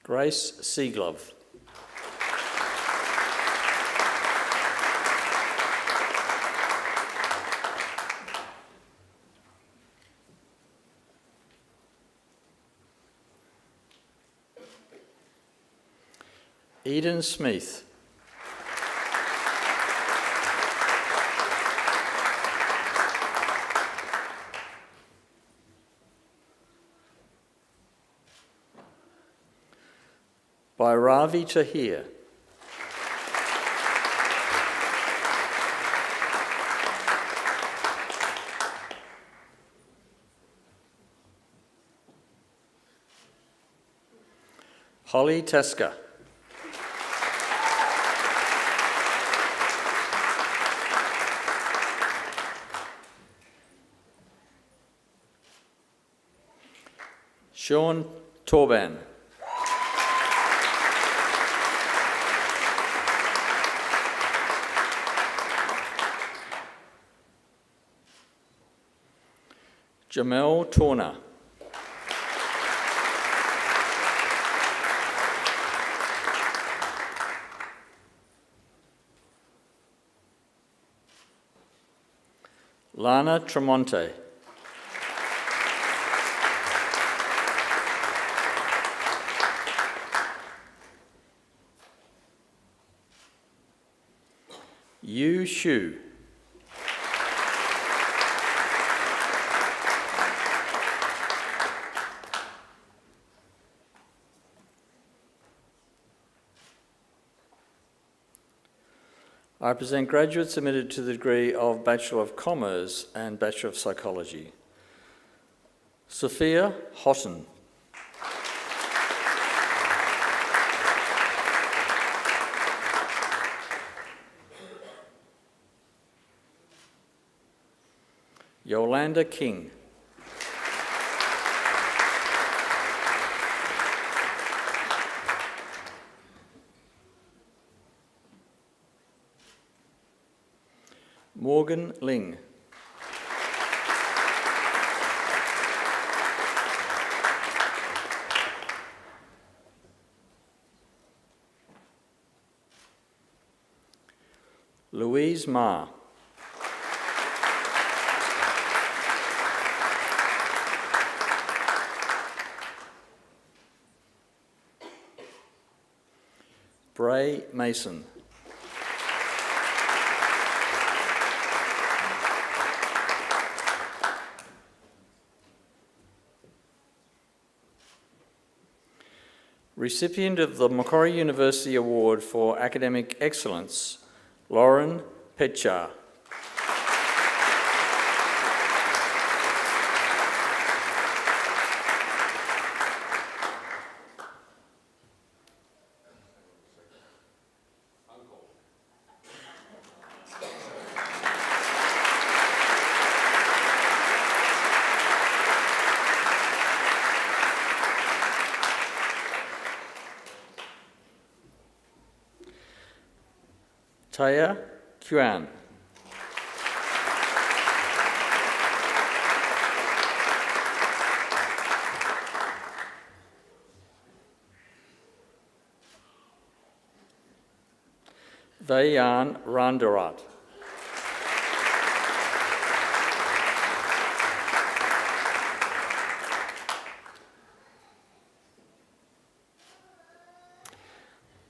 Grace Seaglove. Eden Smith. By Ravi Tahir. Holly Teska. Sean Torban. Jamel Torner. Lana Tremonte. Yu Shu. I present graduates admitted to the degree of Bachelor of Commerce and Bachelor of Psychology. Sophia Houghton. Yolanda King. Morgan Ling. Louise Ma. Bray Mason. Recipient of the Macquarie University Award for Academic Excellence, Lauren Petchar. Taya Kuan. Vayan Randarat.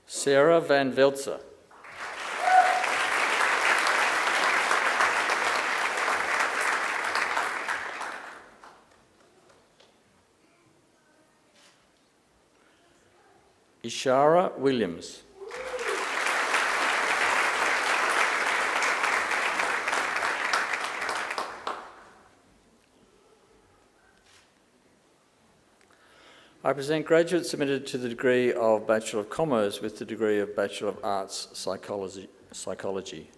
Sarah Van Veltzer. Ishara Williams. I present graduates admitted to the degree of Bachelor of Commerce with the degree of Bachelor of Arts Psychology.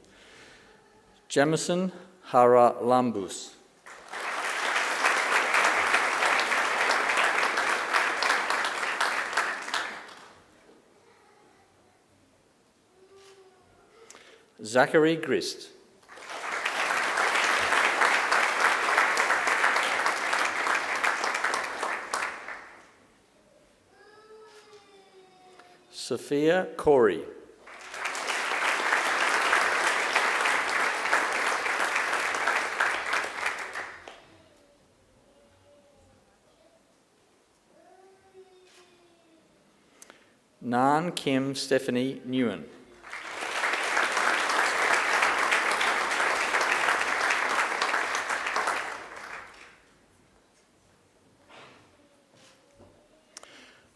Jamison Hara Lambus. Zachary Grist. Sophia Corey. Nan Kim Stephanie Nguyen.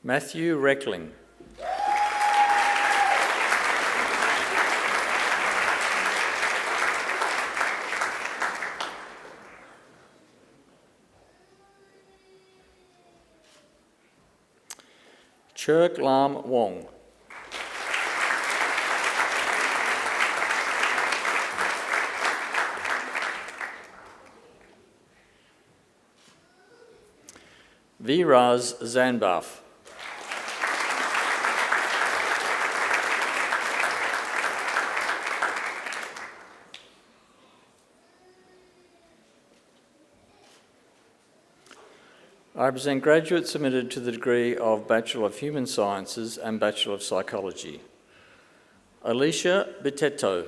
Matthew Reckling. Chirk Lam Wong. Viraz Zanbaf. I present graduates submitted to the degree of Bachelor of Human Sciences and Bachelor of Psychology. Alicia Bitetto.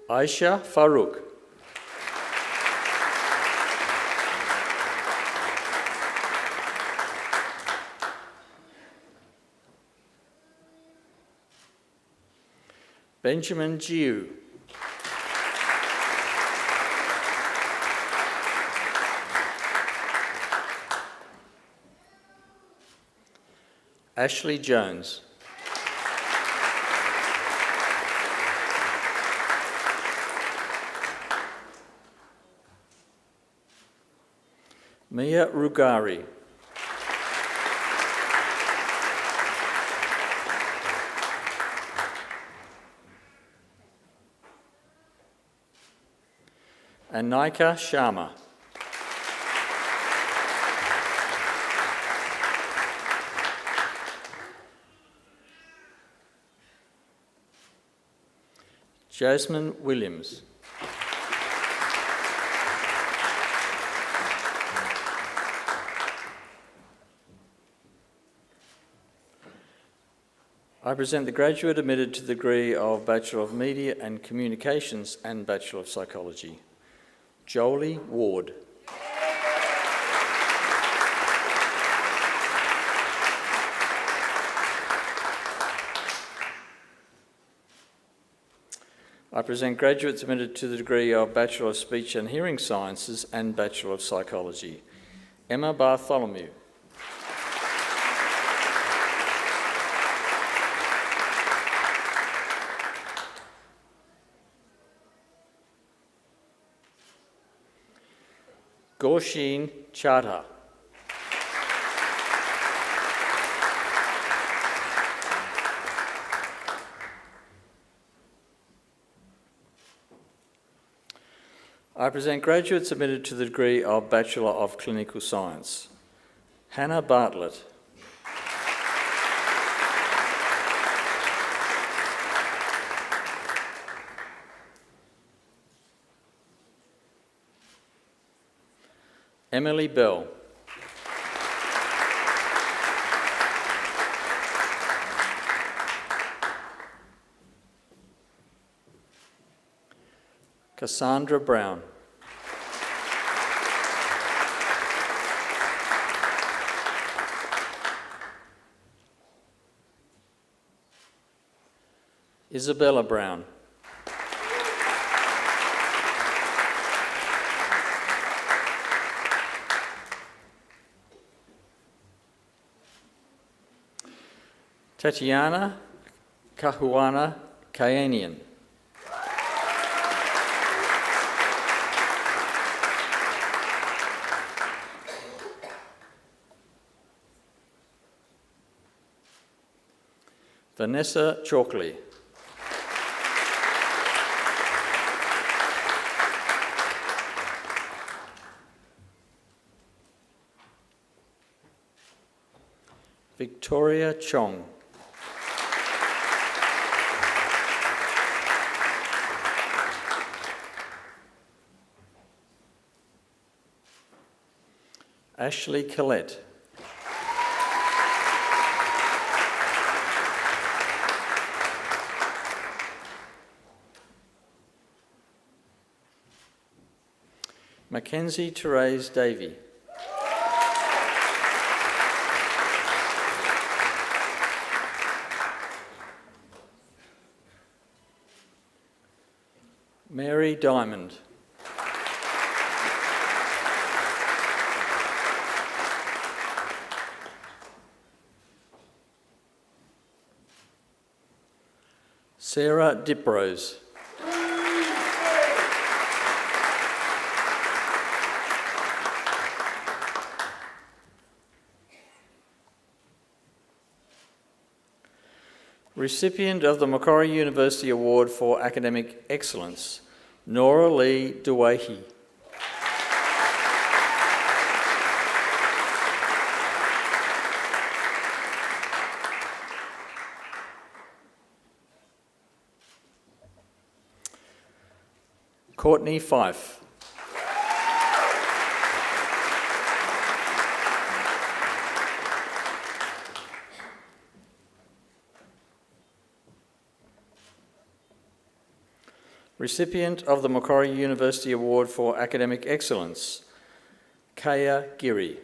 Aisha Farouk. Benjamin Giu. Ashley Jones. Mia Rugari. Anika Sharma. Jasmine Williams. I present the graduate admitted to the degree of Bachelor of Media and Communications and Bachelor of Psychology, Jolie Ward. I present graduates admitted to the degree of Bachelor of Speech and Hearing Sciences and Bachelor of Psychology, Emma Bartholomew. Gorshin Chadha. I present graduates admitted to the degree of Bachelor of Clinical Science, Hannah Bartlett. Emily Bell. Cassandra Brown. Isabella Brown. Tatiana Kahuana Kayanian. Vanessa Chalkley. Victoria Chong. Ashley Collette. Mackenzie Therese Davey. Mary Diamond. Sarah Diprose. Recipient of the Macquarie University Award for Academic Excellence, Nora Lee Duwahi. Courtney Fife. Recipient of the Macquarie University Award for Academic Excellence, Kaya Giri.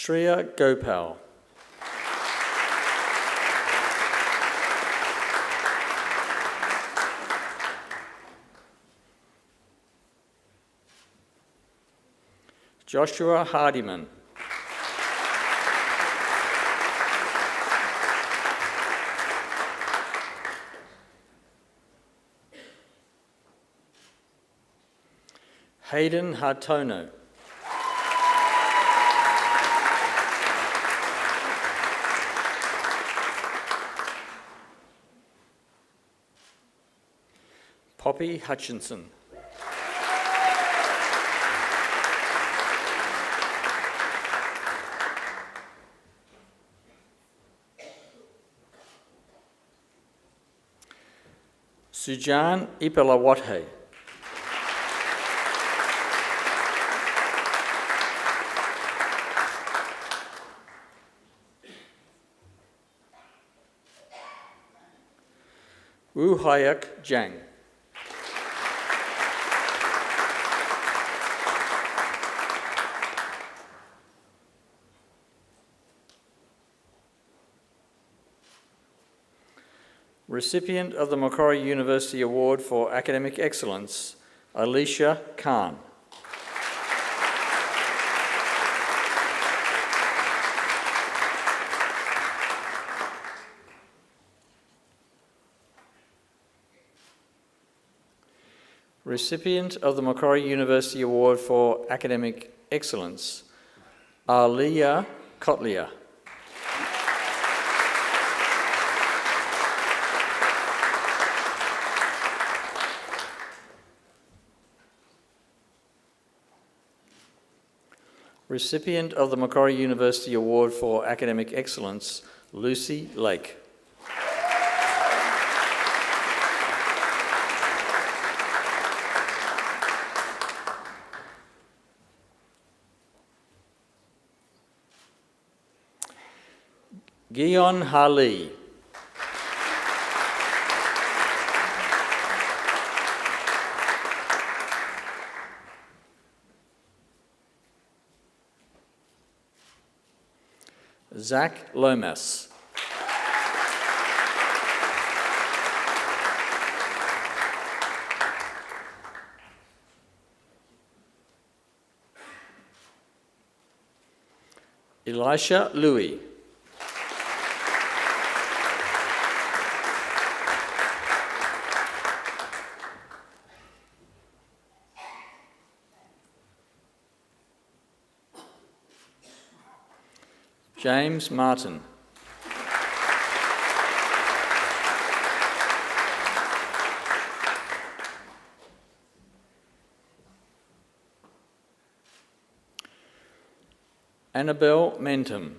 Shreya Gopal. Joshua Hardiman. Hayden Hartono. Poppy Hutchinson. Sujan Ipalawathe. Wu Hayak Jang. Recipient of the Macquarie University Award for Academic Excellence, Alicia Khan. Recipient of the Macquarie University Award for Academic Excellence, Alia Kotlia. Recipient of the Macquarie University Award for Academic Excellence, Lucy Lake. Gion Hali. Zach Lomas. Elisha Louis. James Martin. Annabelle Mentum.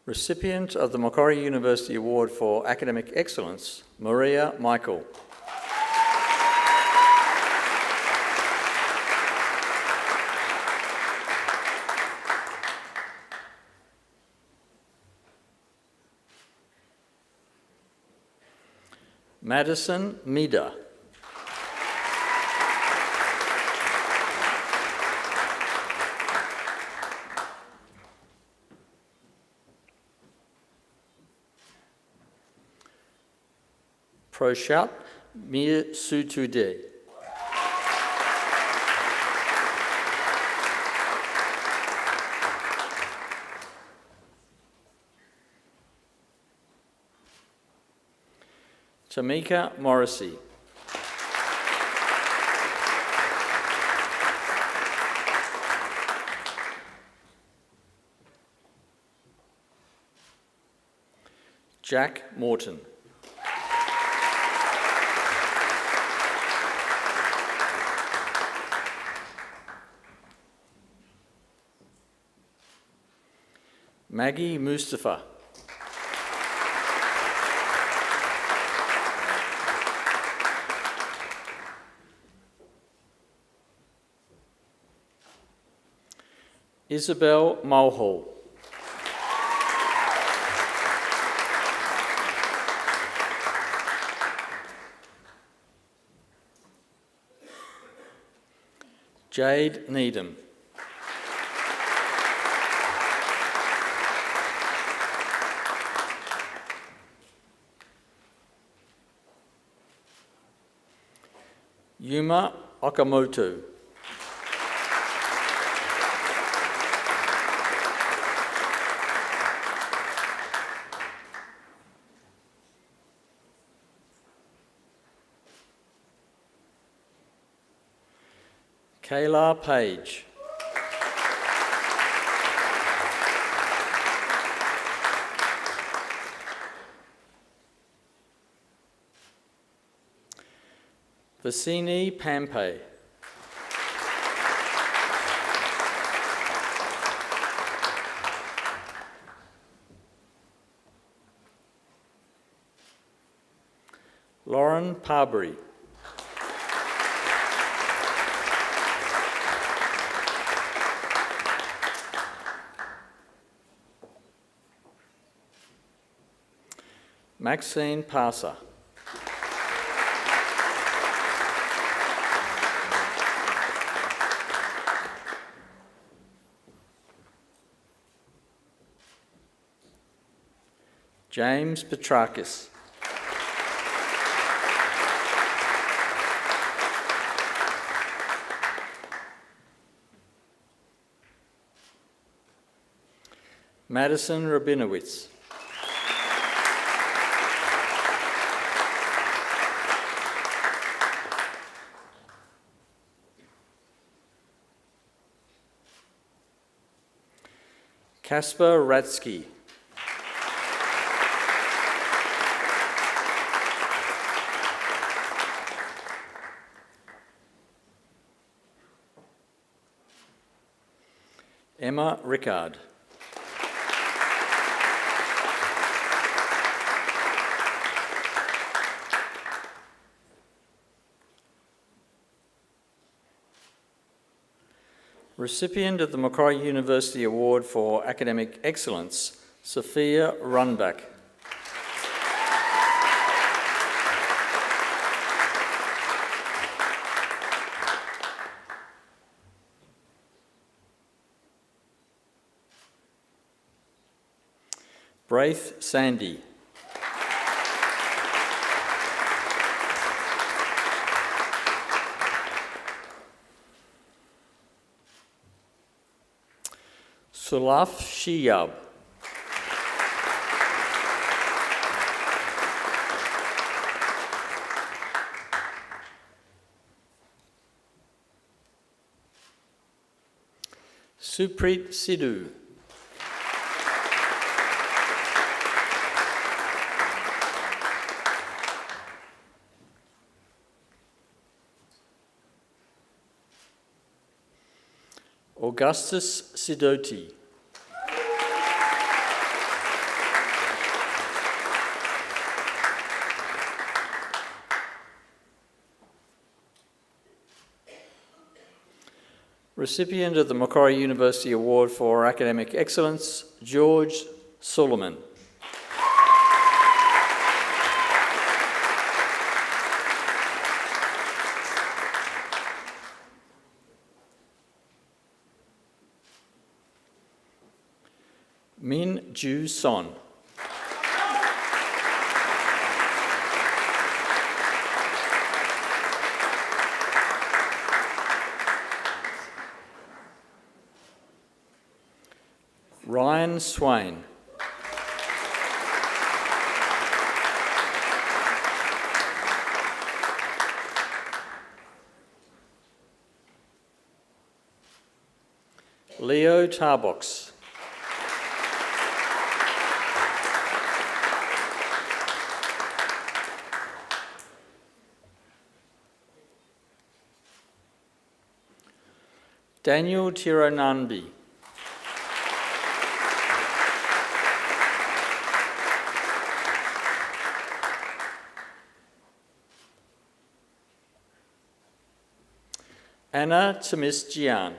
Recipient of the Macquarie University Award for Academic Excellence, Maria Michael. Madison Mida. Proshat Mir Sutude. Tamika Morrissey. Jack Morton. Maggie Mustafa. Isabel Mulhall. Jade Needham. Yuma Okamoto. Kayla Page. Vasini Pampe. Lauren Parbury. Maxine Parser. James Petrakis. Madison Rabinowitz. Kasper Ratsky. Emma Rickard. Recipient of the Macquarie University Award for Academic Excellence, Sophia Runback. Braith Sandy. Sulaf Shiyab. Supreet Sidhu. Augustus Sidoti. Recipient of the Macquarie University Award for Academic Excellence, George Solomon. Min Ju Son. Ryan Swain. Leo Tarbox. Daniel Tironanbi. Anna Temisjian.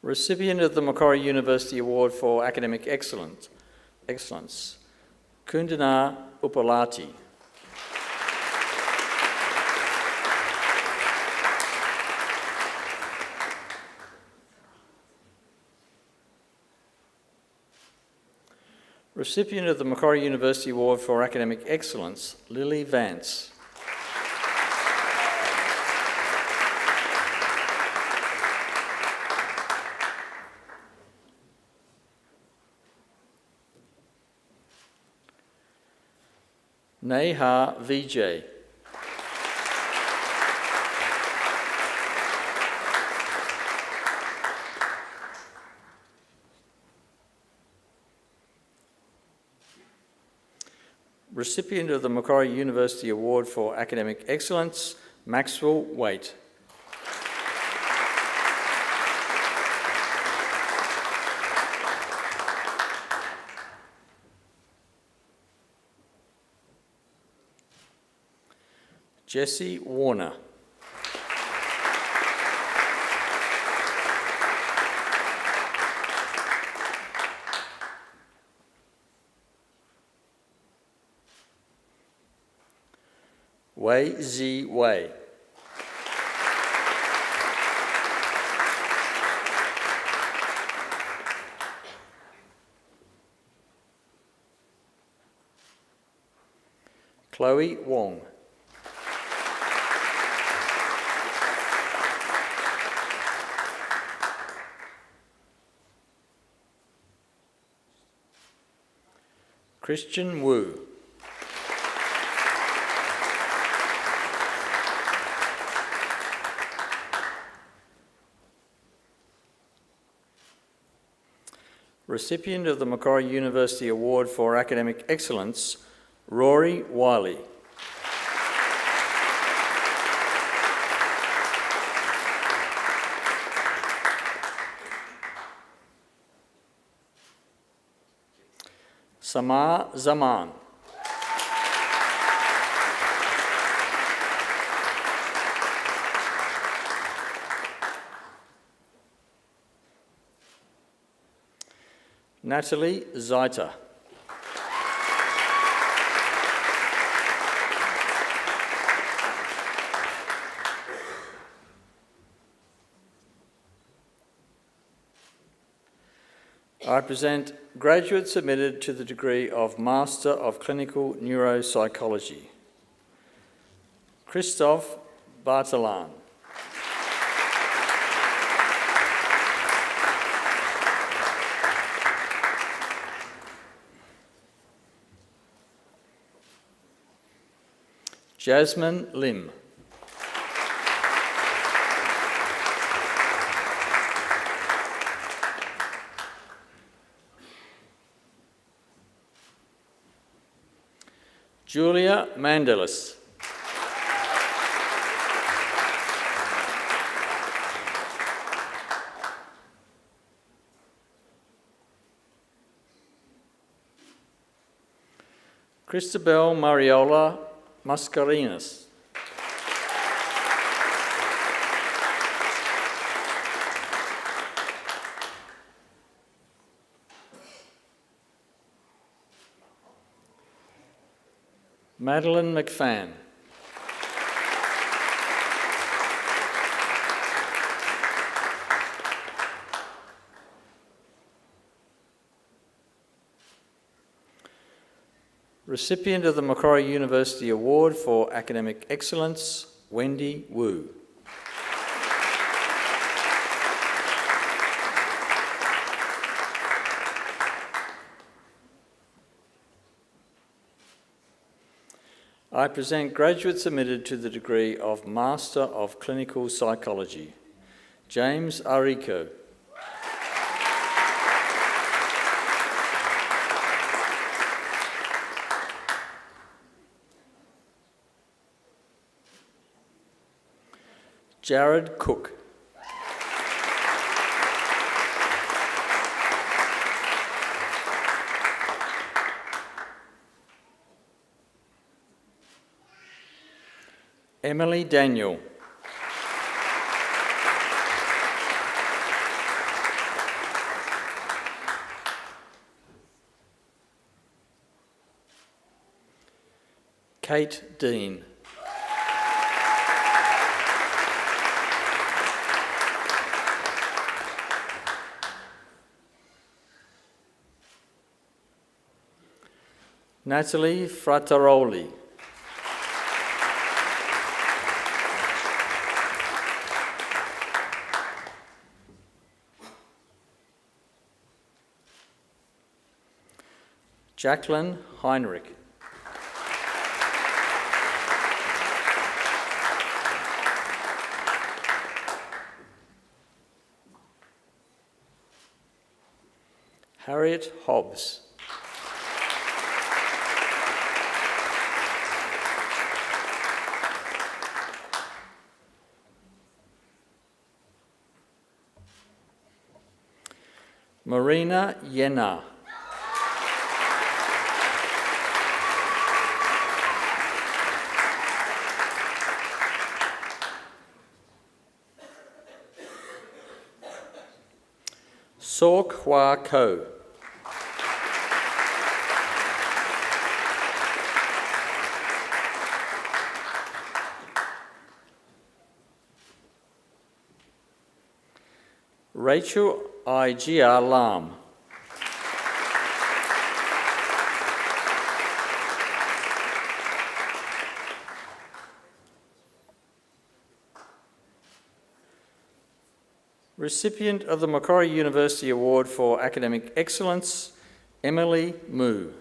Recipient of the Macquarie University Award for Academic Excellence, Kundana Upalati. Recipient of the Macquarie University Award for Academic Excellence, Lily Vance. Neha Vijay. Recipient of the Macquarie University Award for Academic Excellence, Maxwell Waite. Jesse Warner. Wei Zi Wei. Chloe Wong. Christian Wu. Recipient of the Macquarie University Award for Academic Excellence, Rory Wiley. Samar Zaman. Natalie Zaita. I present graduates submitted to the degree of Master of Clinical Neuropsychology. Christophe Bartolan. Jasmine Lim. Julia Mandelis. Christabel Mariola Mascarenas. Madeline McFan. Recipient of the Macquarie University Award for Academic Excellence, Wendy Wu. I present graduates submitted to the degree of Master of Clinical Psychology. James Arico. Jared Cook. Emily Daniel. Kate Dean. Natalie Frateroli. Jacqueline Heinrich. Harriet Hobbs. Marina Yenna. Sok Hwa Ko. Rachel I.G.R. Lam. Recipient of the Macquarie University Award for Academic Excellence, Emily Moo.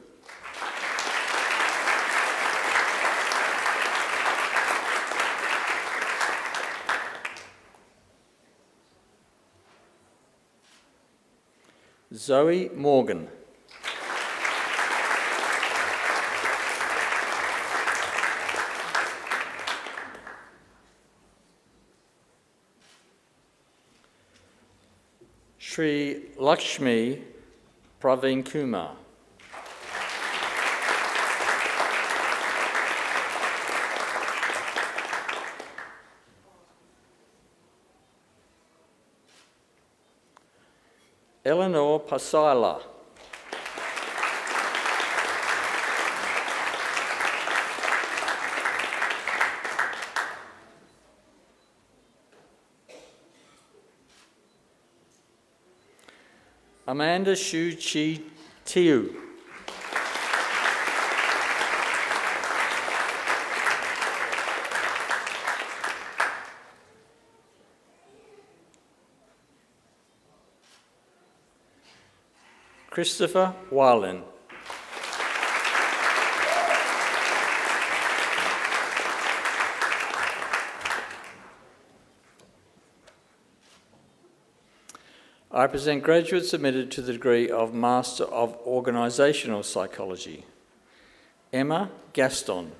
Zoe Morgan. Sri Lakshmi Praveen Kumar. Eleanor Pasila. Amanda Shu Chi Tiu. Christopher Wallen. I present graduates admitted to the degree of Master of Organisational Psychology. Emma Gaston.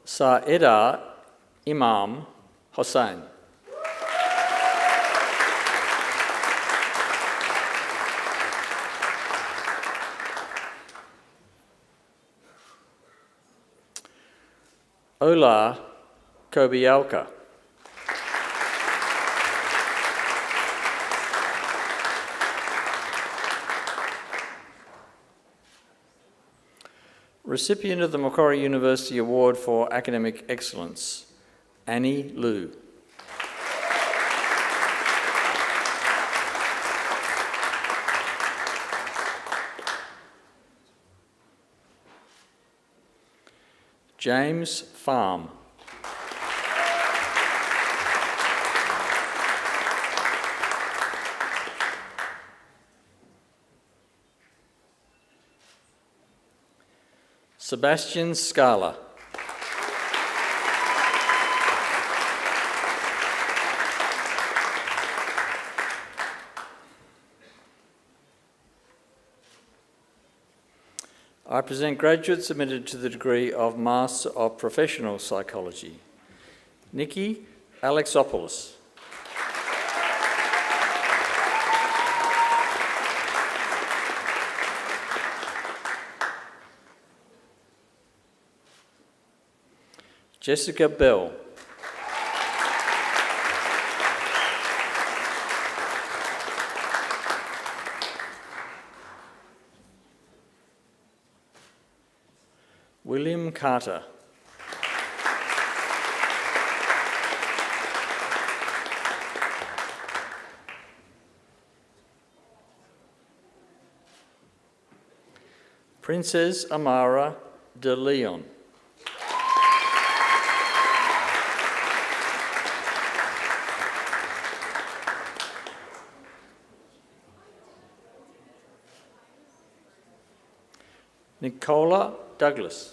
Saeda Imam Hossain. Ola Kobialka. Recipient of the Macquarie University Award for Academic Excellence, Annie Liu. James Farm. Sebastian Scala. I present graduates admitted to the degree of Master of Professional Psychology. Nikki Alexopoulos. Jessica Bell. Carter. Princess Amara de Leon. Nicola Douglas.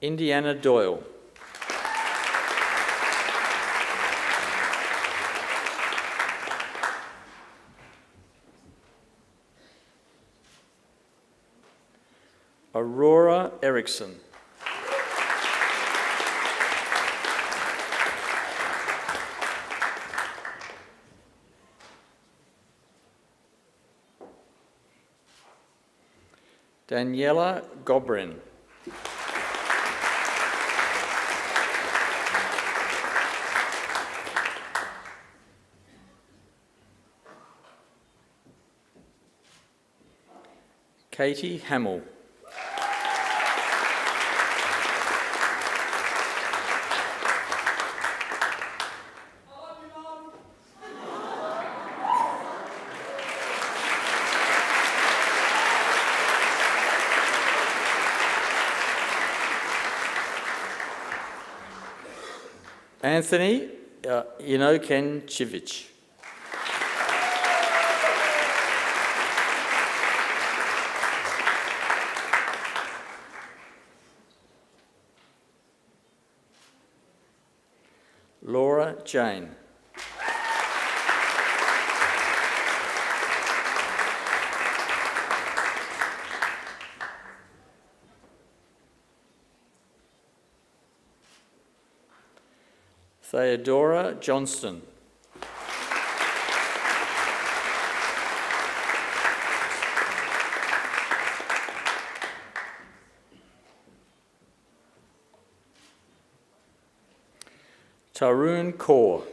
Indiana Doyle. Aurora Erickson. Daniela Gobrin. Katie Hamill. Anthony Inokenchevich. Laura Jane. Theodora Johnston. Tarun Kaur.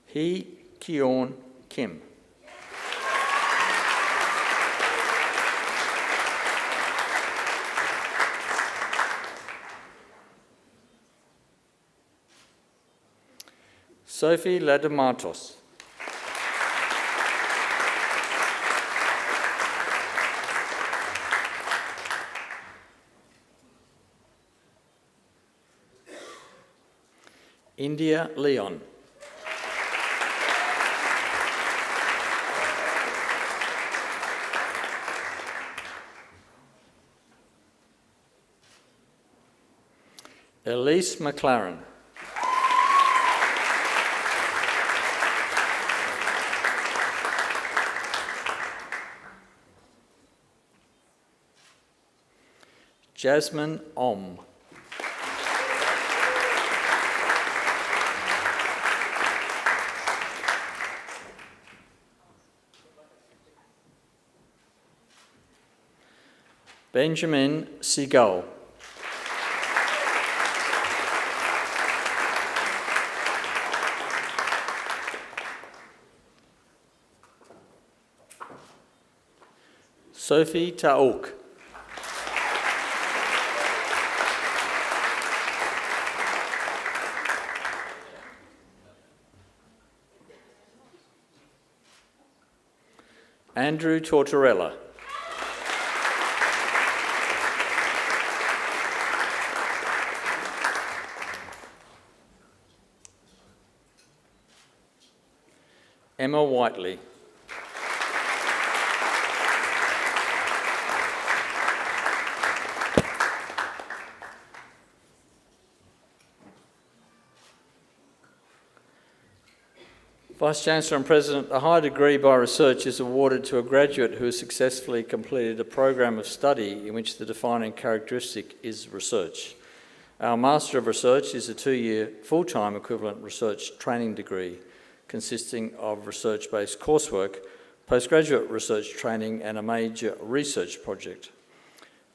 Hee Keon Kim. Sophie Ladamatos. India Leon. Elise McLaren. Jasmine Om. Benjamin Seagull. Sophie Taouk. Andrew Tortorella. Emma Whiteley. Vice-Chancellor and President, a high degree by research is awarded to a graduate who has successfully completed a program of study in which the defining characteristic is research. Our Master of Research is a 2-year full-time equivalent research training degree consisting of research-based coursework, postgraduate research training and a major research project.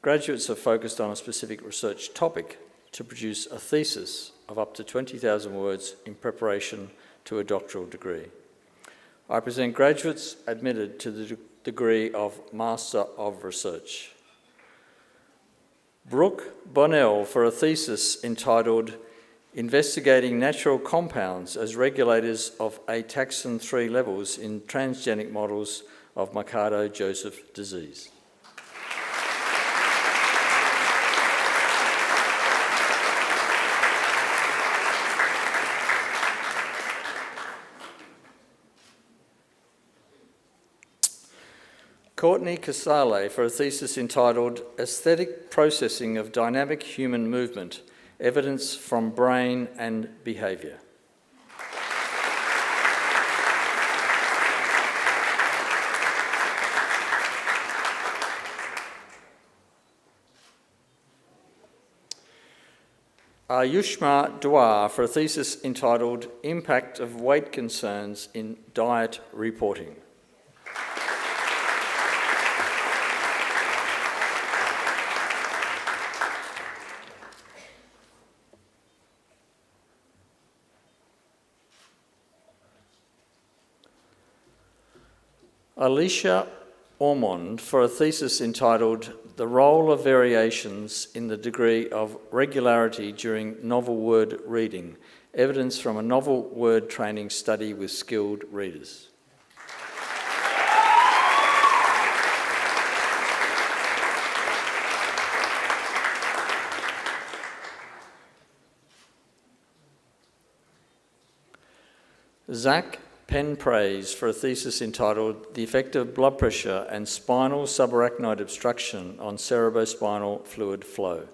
Graduates are focused on a specific research topic to produce a thesis of up to 20,000 words in preparation to a doctoral degree. I present graduates admitted to the degree of Master of Research. Brooke Bonnell for a thesis entitled Investigating Natural Compounds as Regulators of Ataxin 3 Levels in Transgenic Models of Macquarie-Joseph Disease. Courtney Casale for a thesis entitled Aesthetic Processing of Dynamic Human Movement, Evidence from Brain and Behaviour. Ayushma Dwar for a thesis entitled Impact of Weight Concerns in Diet Reporting. Alicia Ormond for a thesis entitled The Role of Variations in the Degree of Regularity During Novel Word Reading, Evidence from a Novel Word Training Study with Skilled Readers. Zach Penpraise for a thesis entitled The Effect of Blood Pressure and Spinal Subarachnoid Obstruction on Cerebrospinal Fluid Flow.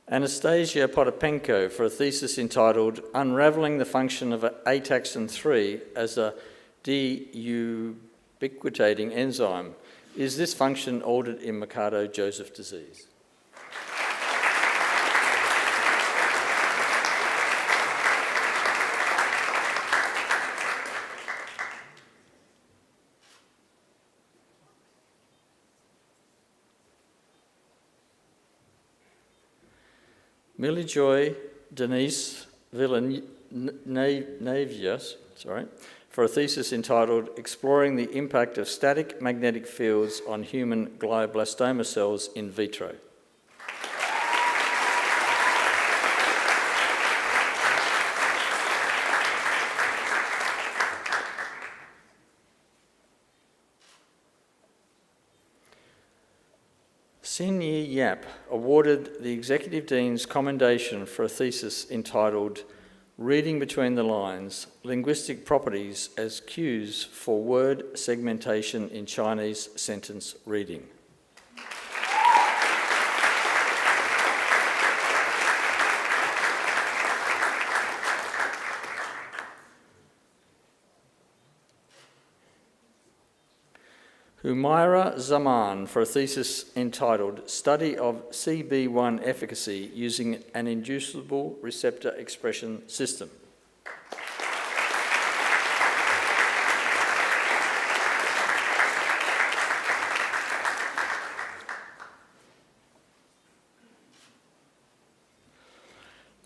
Anastasia Potapenko for a thesis entitled Unravelling the Function of Ataxin 3 as a Ubiquitating enzyme. Is this function altered in Macquarie-Joseph disease? Millie Joy Denise Villeneuve, for a thesis entitled Exploring the Impact of Static Magnetic Fields on Human Glioblastoma Cells in Vitro. Sin Yi Yap awarded the Executive Dean's Commendation for a thesis entitled Reading Between the Lines, Linguistic Properties as Cues for Word Segmentation in Chinese Sentence Reading. Humaira Zaman for a thesis entitled Study of CB1 Efficacy Using an Inducible Receptor Expression System.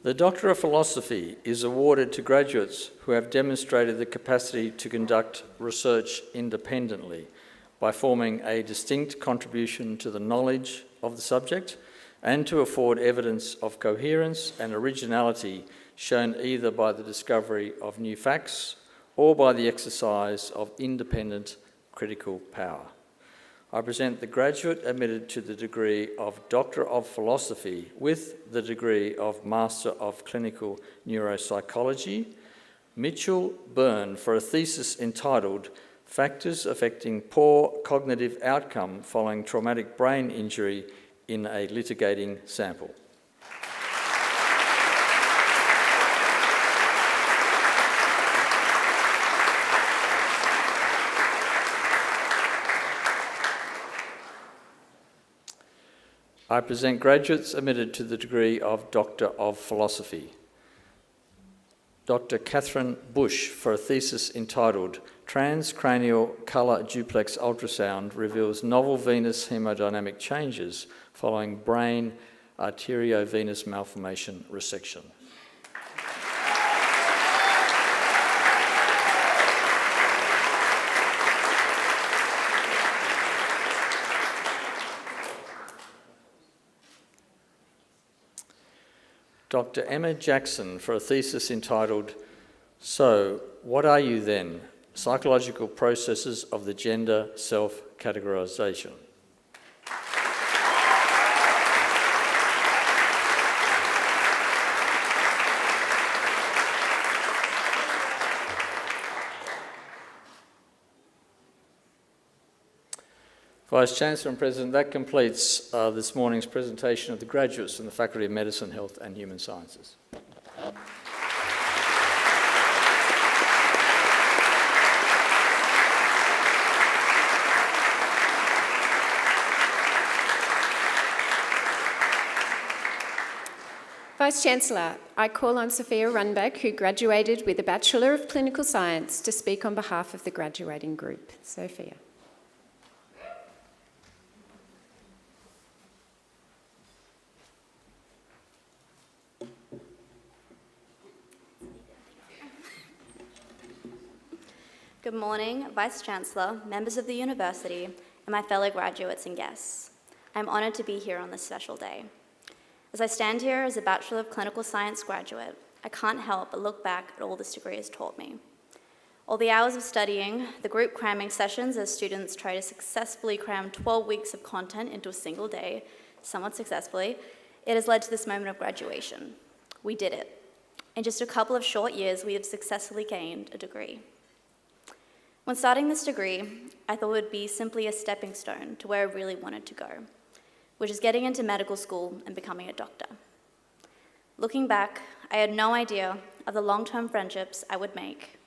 The Doctor of Philosophy is awarded to graduates who have demonstrated the capacity to conduct research independently by forming a distinct contribution to the knowledge of the subject and to afford evidence of coherence and originality shown either by the discovery of new facts or by the exercise of independent critical power. I present the graduate admitted to the degree of Doctor of Philosophy with the degree of Master of Clinical Neuropsychology, Mitchell Byrne, for a thesis entitled Factors Affecting Poor Cognitive Outcome Following Traumatic Brain Injury in a Litigating Sample. I present graduates admitted to the degree of Doctor of Philosophy. Dr. Catherine Bush for a thesis entitled Transcranial Colour Duplex Ultrasound Reveals Novel Venous Hemodynamic Changes Following Brain Arteriovenous Malformation Resection. Dr. Emma Jackson for a thesis entitled, So, What Are You Then? Psychological Processes of the Gender Self-Categorization. Vice-Chancellor and President, that completes this morning's presentation of the graduates from the Faculty of Medicine, Health and Human Sciences. Vice-Chancellor, I call on Sophia Runbeck, who graduated with a Bachelor of Clinical Science, to speak on behalf of the graduating group. Sophia. Good morning, Vice-Chancellor, members of the University, and my fellow graduates and guests. I'm honoured to be here on this special day. As I stand here as a Bachelor of Clinical Science graduate, I can't help but look back at all this degree has taught me. All the hours of studying, the group cramming sessions as students try to successfully cram 12 weeks of content into a single day, somewhat successfully, it has led to this moment of graduation. We did it. In just a couple of short years, we have successfully gained a degree. When starting this degree, I thought it would be simply a stepping stone to where I really wanted to go, which is getting into medical school and becoming a doctor. Looking back, I had no idea of the long-term friendships I would make,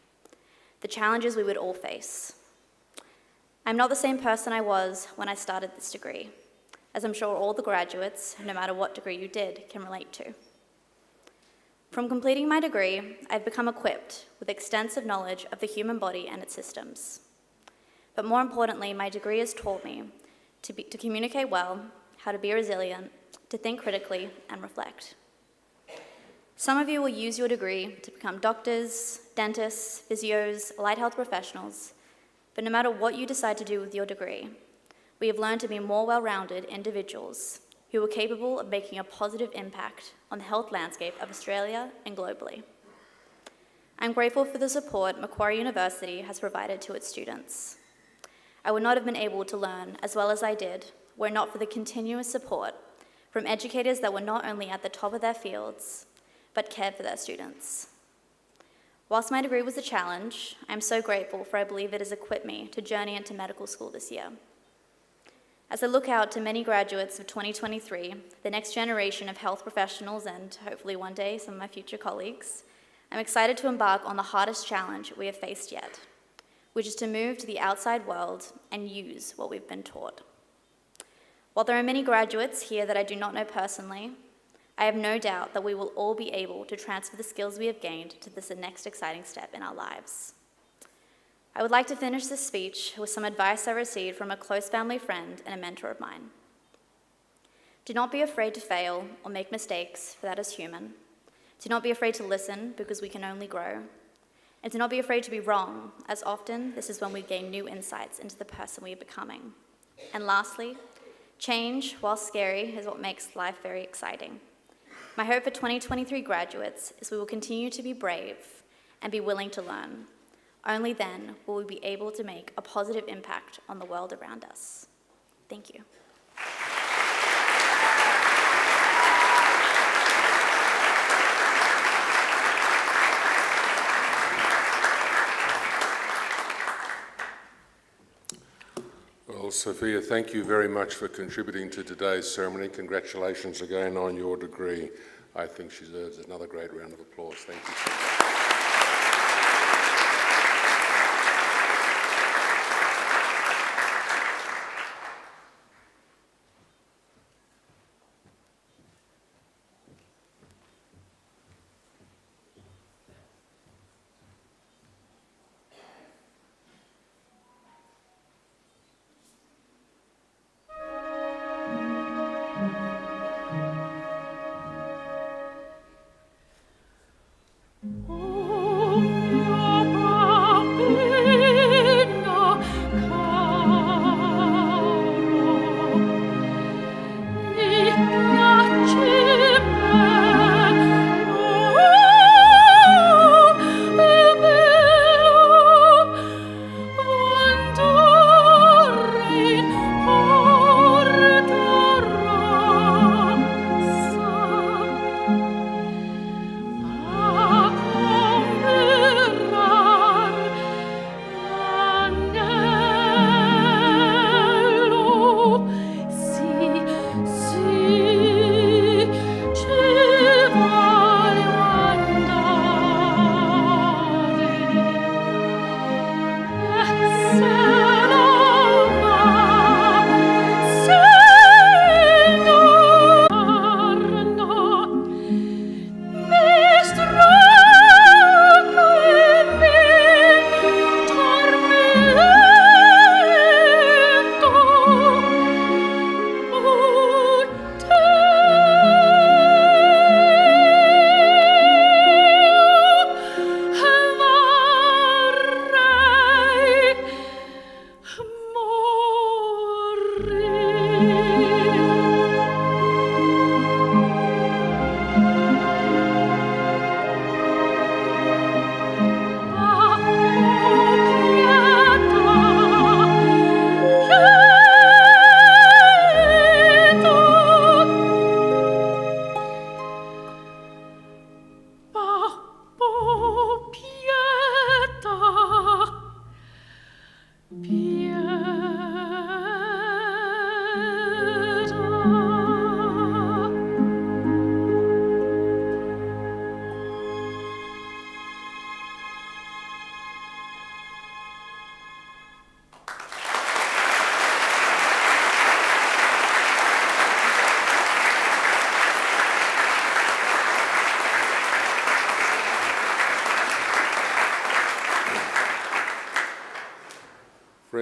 the challenges we would all face. I'm not the same person I was when I started this degree, as I'm sure all the graduates, no matter what degree you did, can relate to. From completing my degree, I've become equipped with extensive knowledge of the human body and its systems. But more importantly, my degree has taught me to communicate well, how to be resilient, to think critically, and reflect. Some of you will use your degree to become doctors, dentists, physios, allied health professionals, but no matter what you decide to do with your degree, we have learned to be more well-rounded individuals who are capable of making a positive impact on the health landscape of Australia and globally. I'm grateful for the support Macquarie University has provided to its students. I would not have been able to learn as well as I did were it not for the continuous support from educators that were not only at the top of their fields, but cared for their students. Whilst my degree was a challenge, I'm so grateful for I believe it has equipped me to journey into medical school this year. As I look out to many graduates of 2023, the next generation of health professionals and hopefully one day some of my future colleagues, I'm excited to embark on the hardest challenge we have faced yet, which is to move to the outside world and use what we've been taught. While there are many graduates here that I do not know personally, I have no doubt that we will all be able to transfer the skills we have gained to this next exciting step in our lives. I would like to finish this speech with some advice I received from a close family friend and a mentor of mine. Do not be afraid to fail or make mistakes, for that is human. Do not be afraid to listen, because we can only grow. And do not be afraid to be wrong, as often this is when we gain new insights into the person we are becoming. And lastly, change, while scary, is what makes life very exciting. My hope for 2023 graduates is we will continue to be brave and be willing to learn. Only then will we be able to make a positive impact on the world around us. Thank you. Well, Sophia, thank you very much for contributing to today's ceremony. Congratulations again on your degree. I think she deserves another great round of applause. Thank you.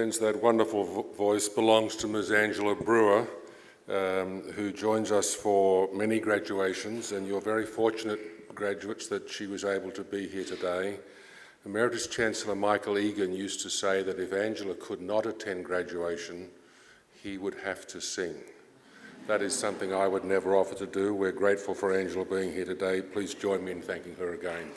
Friends, that wonderful voice belongs to Ms. Angela Brewer, who joins us for many graduations, and you're very fortunate, graduates, that she was able to be here today. Emeritus Chancellor Michael Egan used to say that if Angela could not attend graduation, he would have to sing. That is something I would never offer to do. We're grateful for Angela being here today. Please join me in thanking her again.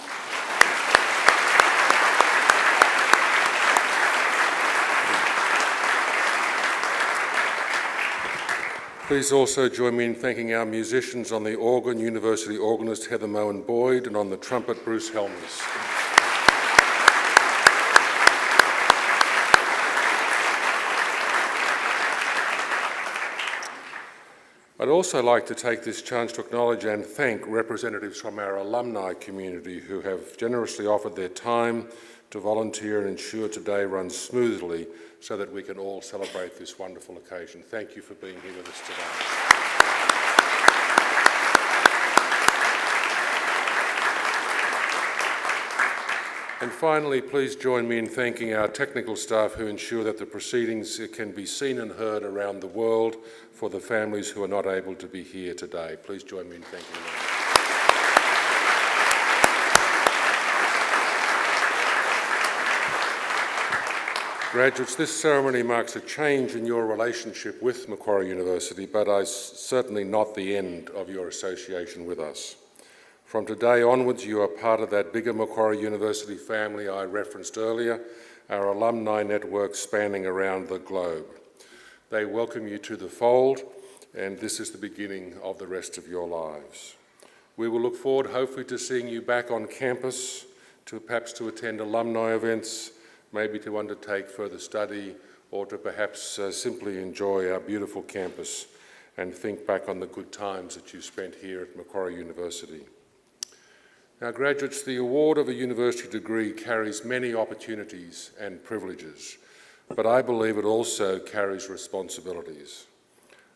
Please also join me in thanking our musicians on the organ, University organist Heather Moen Boyd, and on the trumpet, Bruce Helmers. I'd also like to take this chance to acknowledge and thank representatives from our alumni community who have generously offered their time to volunteer and ensure today runs smoothly so that we can all celebrate this wonderful occasion. Thank you for being here with us today. And finally, please join me in thanking our technical staff who ensure that the proceedings can be seen and heard around the world for the families who are not able to be here today. Please join me in thanking them. Graduates, this ceremony marks a change in your relationship with Macquarie University, but is certainly not the end of your association with us. From today onwards, you are part of that bigger Macquarie University family I referenced earlier, our alumni network spanning around the globe. They welcome you to the fold, and this is the beginning of the rest of your lives. We will look forward, hopefully, to seeing you back on campus, perhaps to attend alumni events, maybe to undertake further study, or to perhaps simply enjoy our beautiful campus and think back on the good times that you've spent here at Macquarie University. Now, graduates, the award of a university degree carries many opportunities and privileges, but I believe it also carries responsibilities.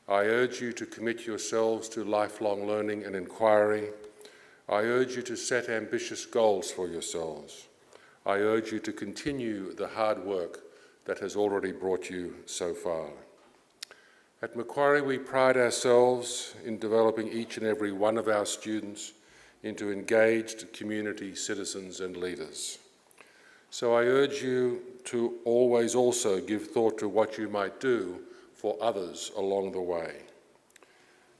I urge you to commit yourselves to lifelong learning and inquiry. I urge you to set ambitious goals for yourselves. I urge you to continue the hard work that has already brought you so far. At Macquarie, we pride ourselves in developing each and every one of our students into engaged community citizens and leaders. So I urge you to always also give thought to what you might do for others along the way.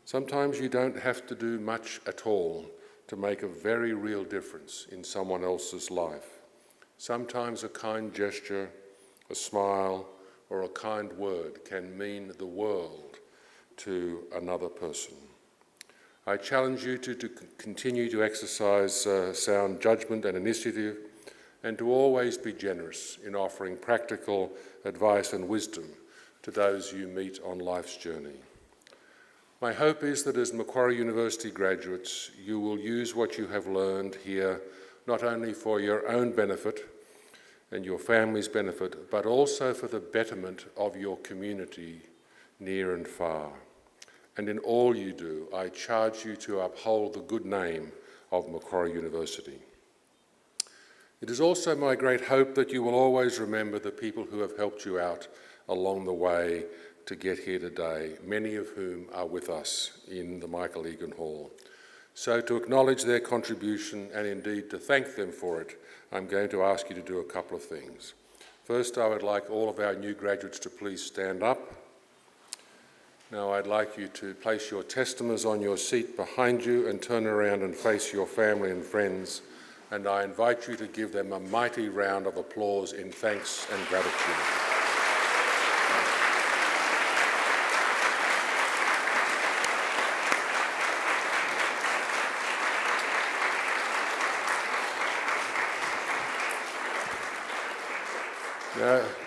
Sometimes you don't have to do much at all to make a very real difference in someone else's life. Sometimes a kind gesture, a smile, or a kind word can mean the world to another person. I challenge you to continue to exercise sound judgment and initiative, and to always be generous in offering practical advice and wisdom to those you meet on life's journey. My hope is that as Macquarie University graduates, you will use what you have learned here not only for your own benefit and your family's benefit, but also for the betterment of your community near and far. And in all you do, I charge you to uphold the good name of Macquarie University. It is also my great hope that you will always remember the people who have helped you out along the way to get here today, many of whom are with us in the Michael Egan Hall. So to acknowledge their contribution and indeed to thank them for it, I'm going to ask you to do a couple of things. First, I would like all of our new graduates to please stand up. Now I'd like you to place your testaments on your seat behind you and turn around and face your family and friends, and I invite you to give them a mighty round of applause in thanks and gratitude.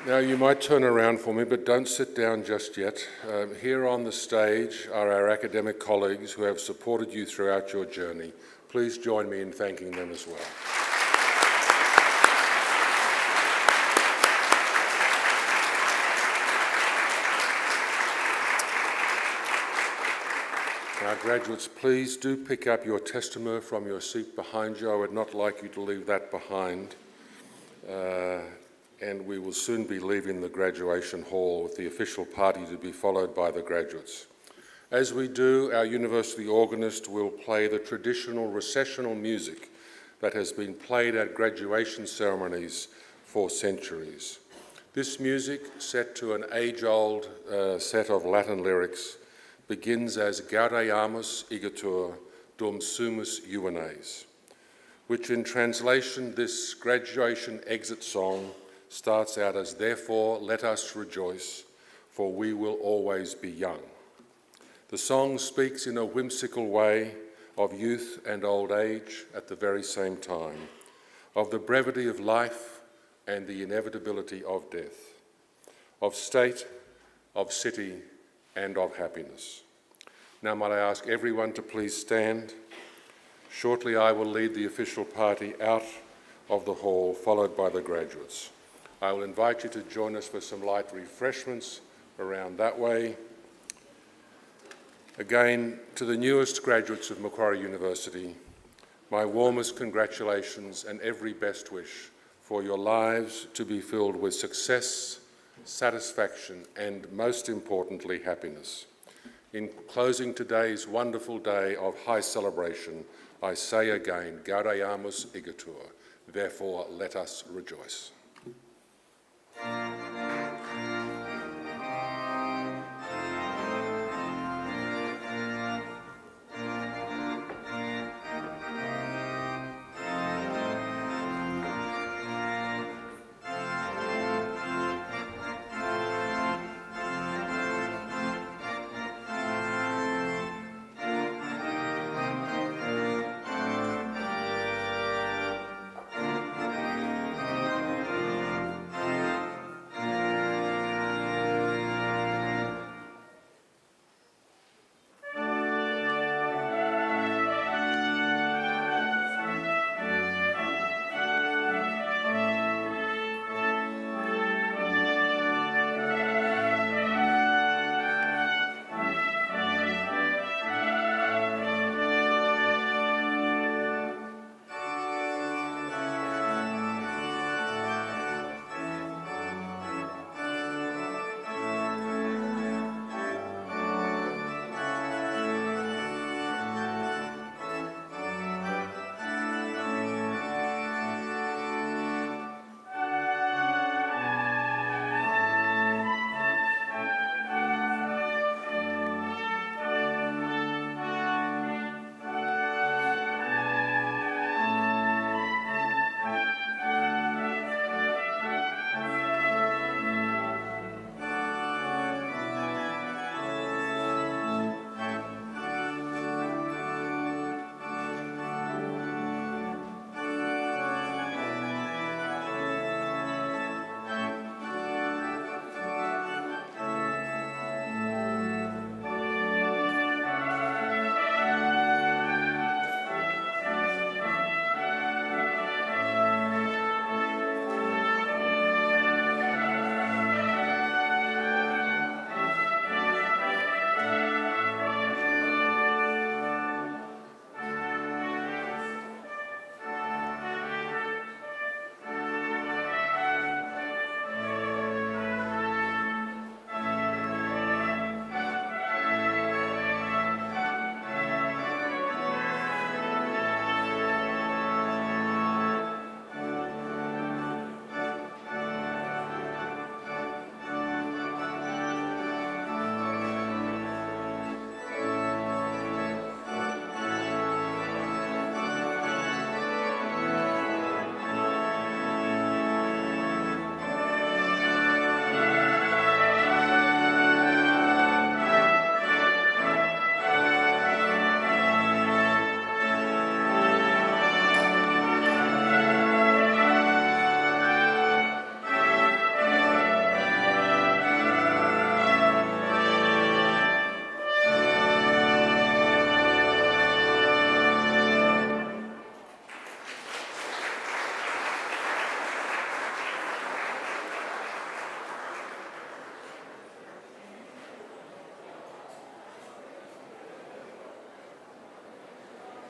Now you might turn around for me, but don't sit down just yet. Here on the stage are our academic colleagues who have supported you throughout your journey. Please join me in thanking them as well. Now, graduates, please do pick up your testament from your seat behind you. I would not like you to leave that behind. and we will soon be leaving the graduation hall with the official party to be followed by the graduates. As we do, our university organist will play the traditional recessional music that has been played at graduation ceremonies for centuries. This music, set to an age-old set of Latin lyrics, begins as Gaudeamus igitur dum sumus juvenes, which in translation, this graduation exit song starts out as, "Therefore let us rejoice, for we will always be young." The song speaks in a whimsical way of youth and old age at the very same time, of the brevity of life and the inevitability of death, of state, of city, and of happiness. Now might I ask everyone to please stand. Shortly I will lead the official party out of the hall, followed by the graduates. I will invite you to join us for some light refreshments around that way. Again, to the newest graduates of Macquarie University, my warmest congratulations and every best wish for your lives to be filled with success, satisfaction, and most importantly, happiness. In closing today's wonderful day of high celebration, I say again, Gaudeamus igitur, therefore let us rejoice.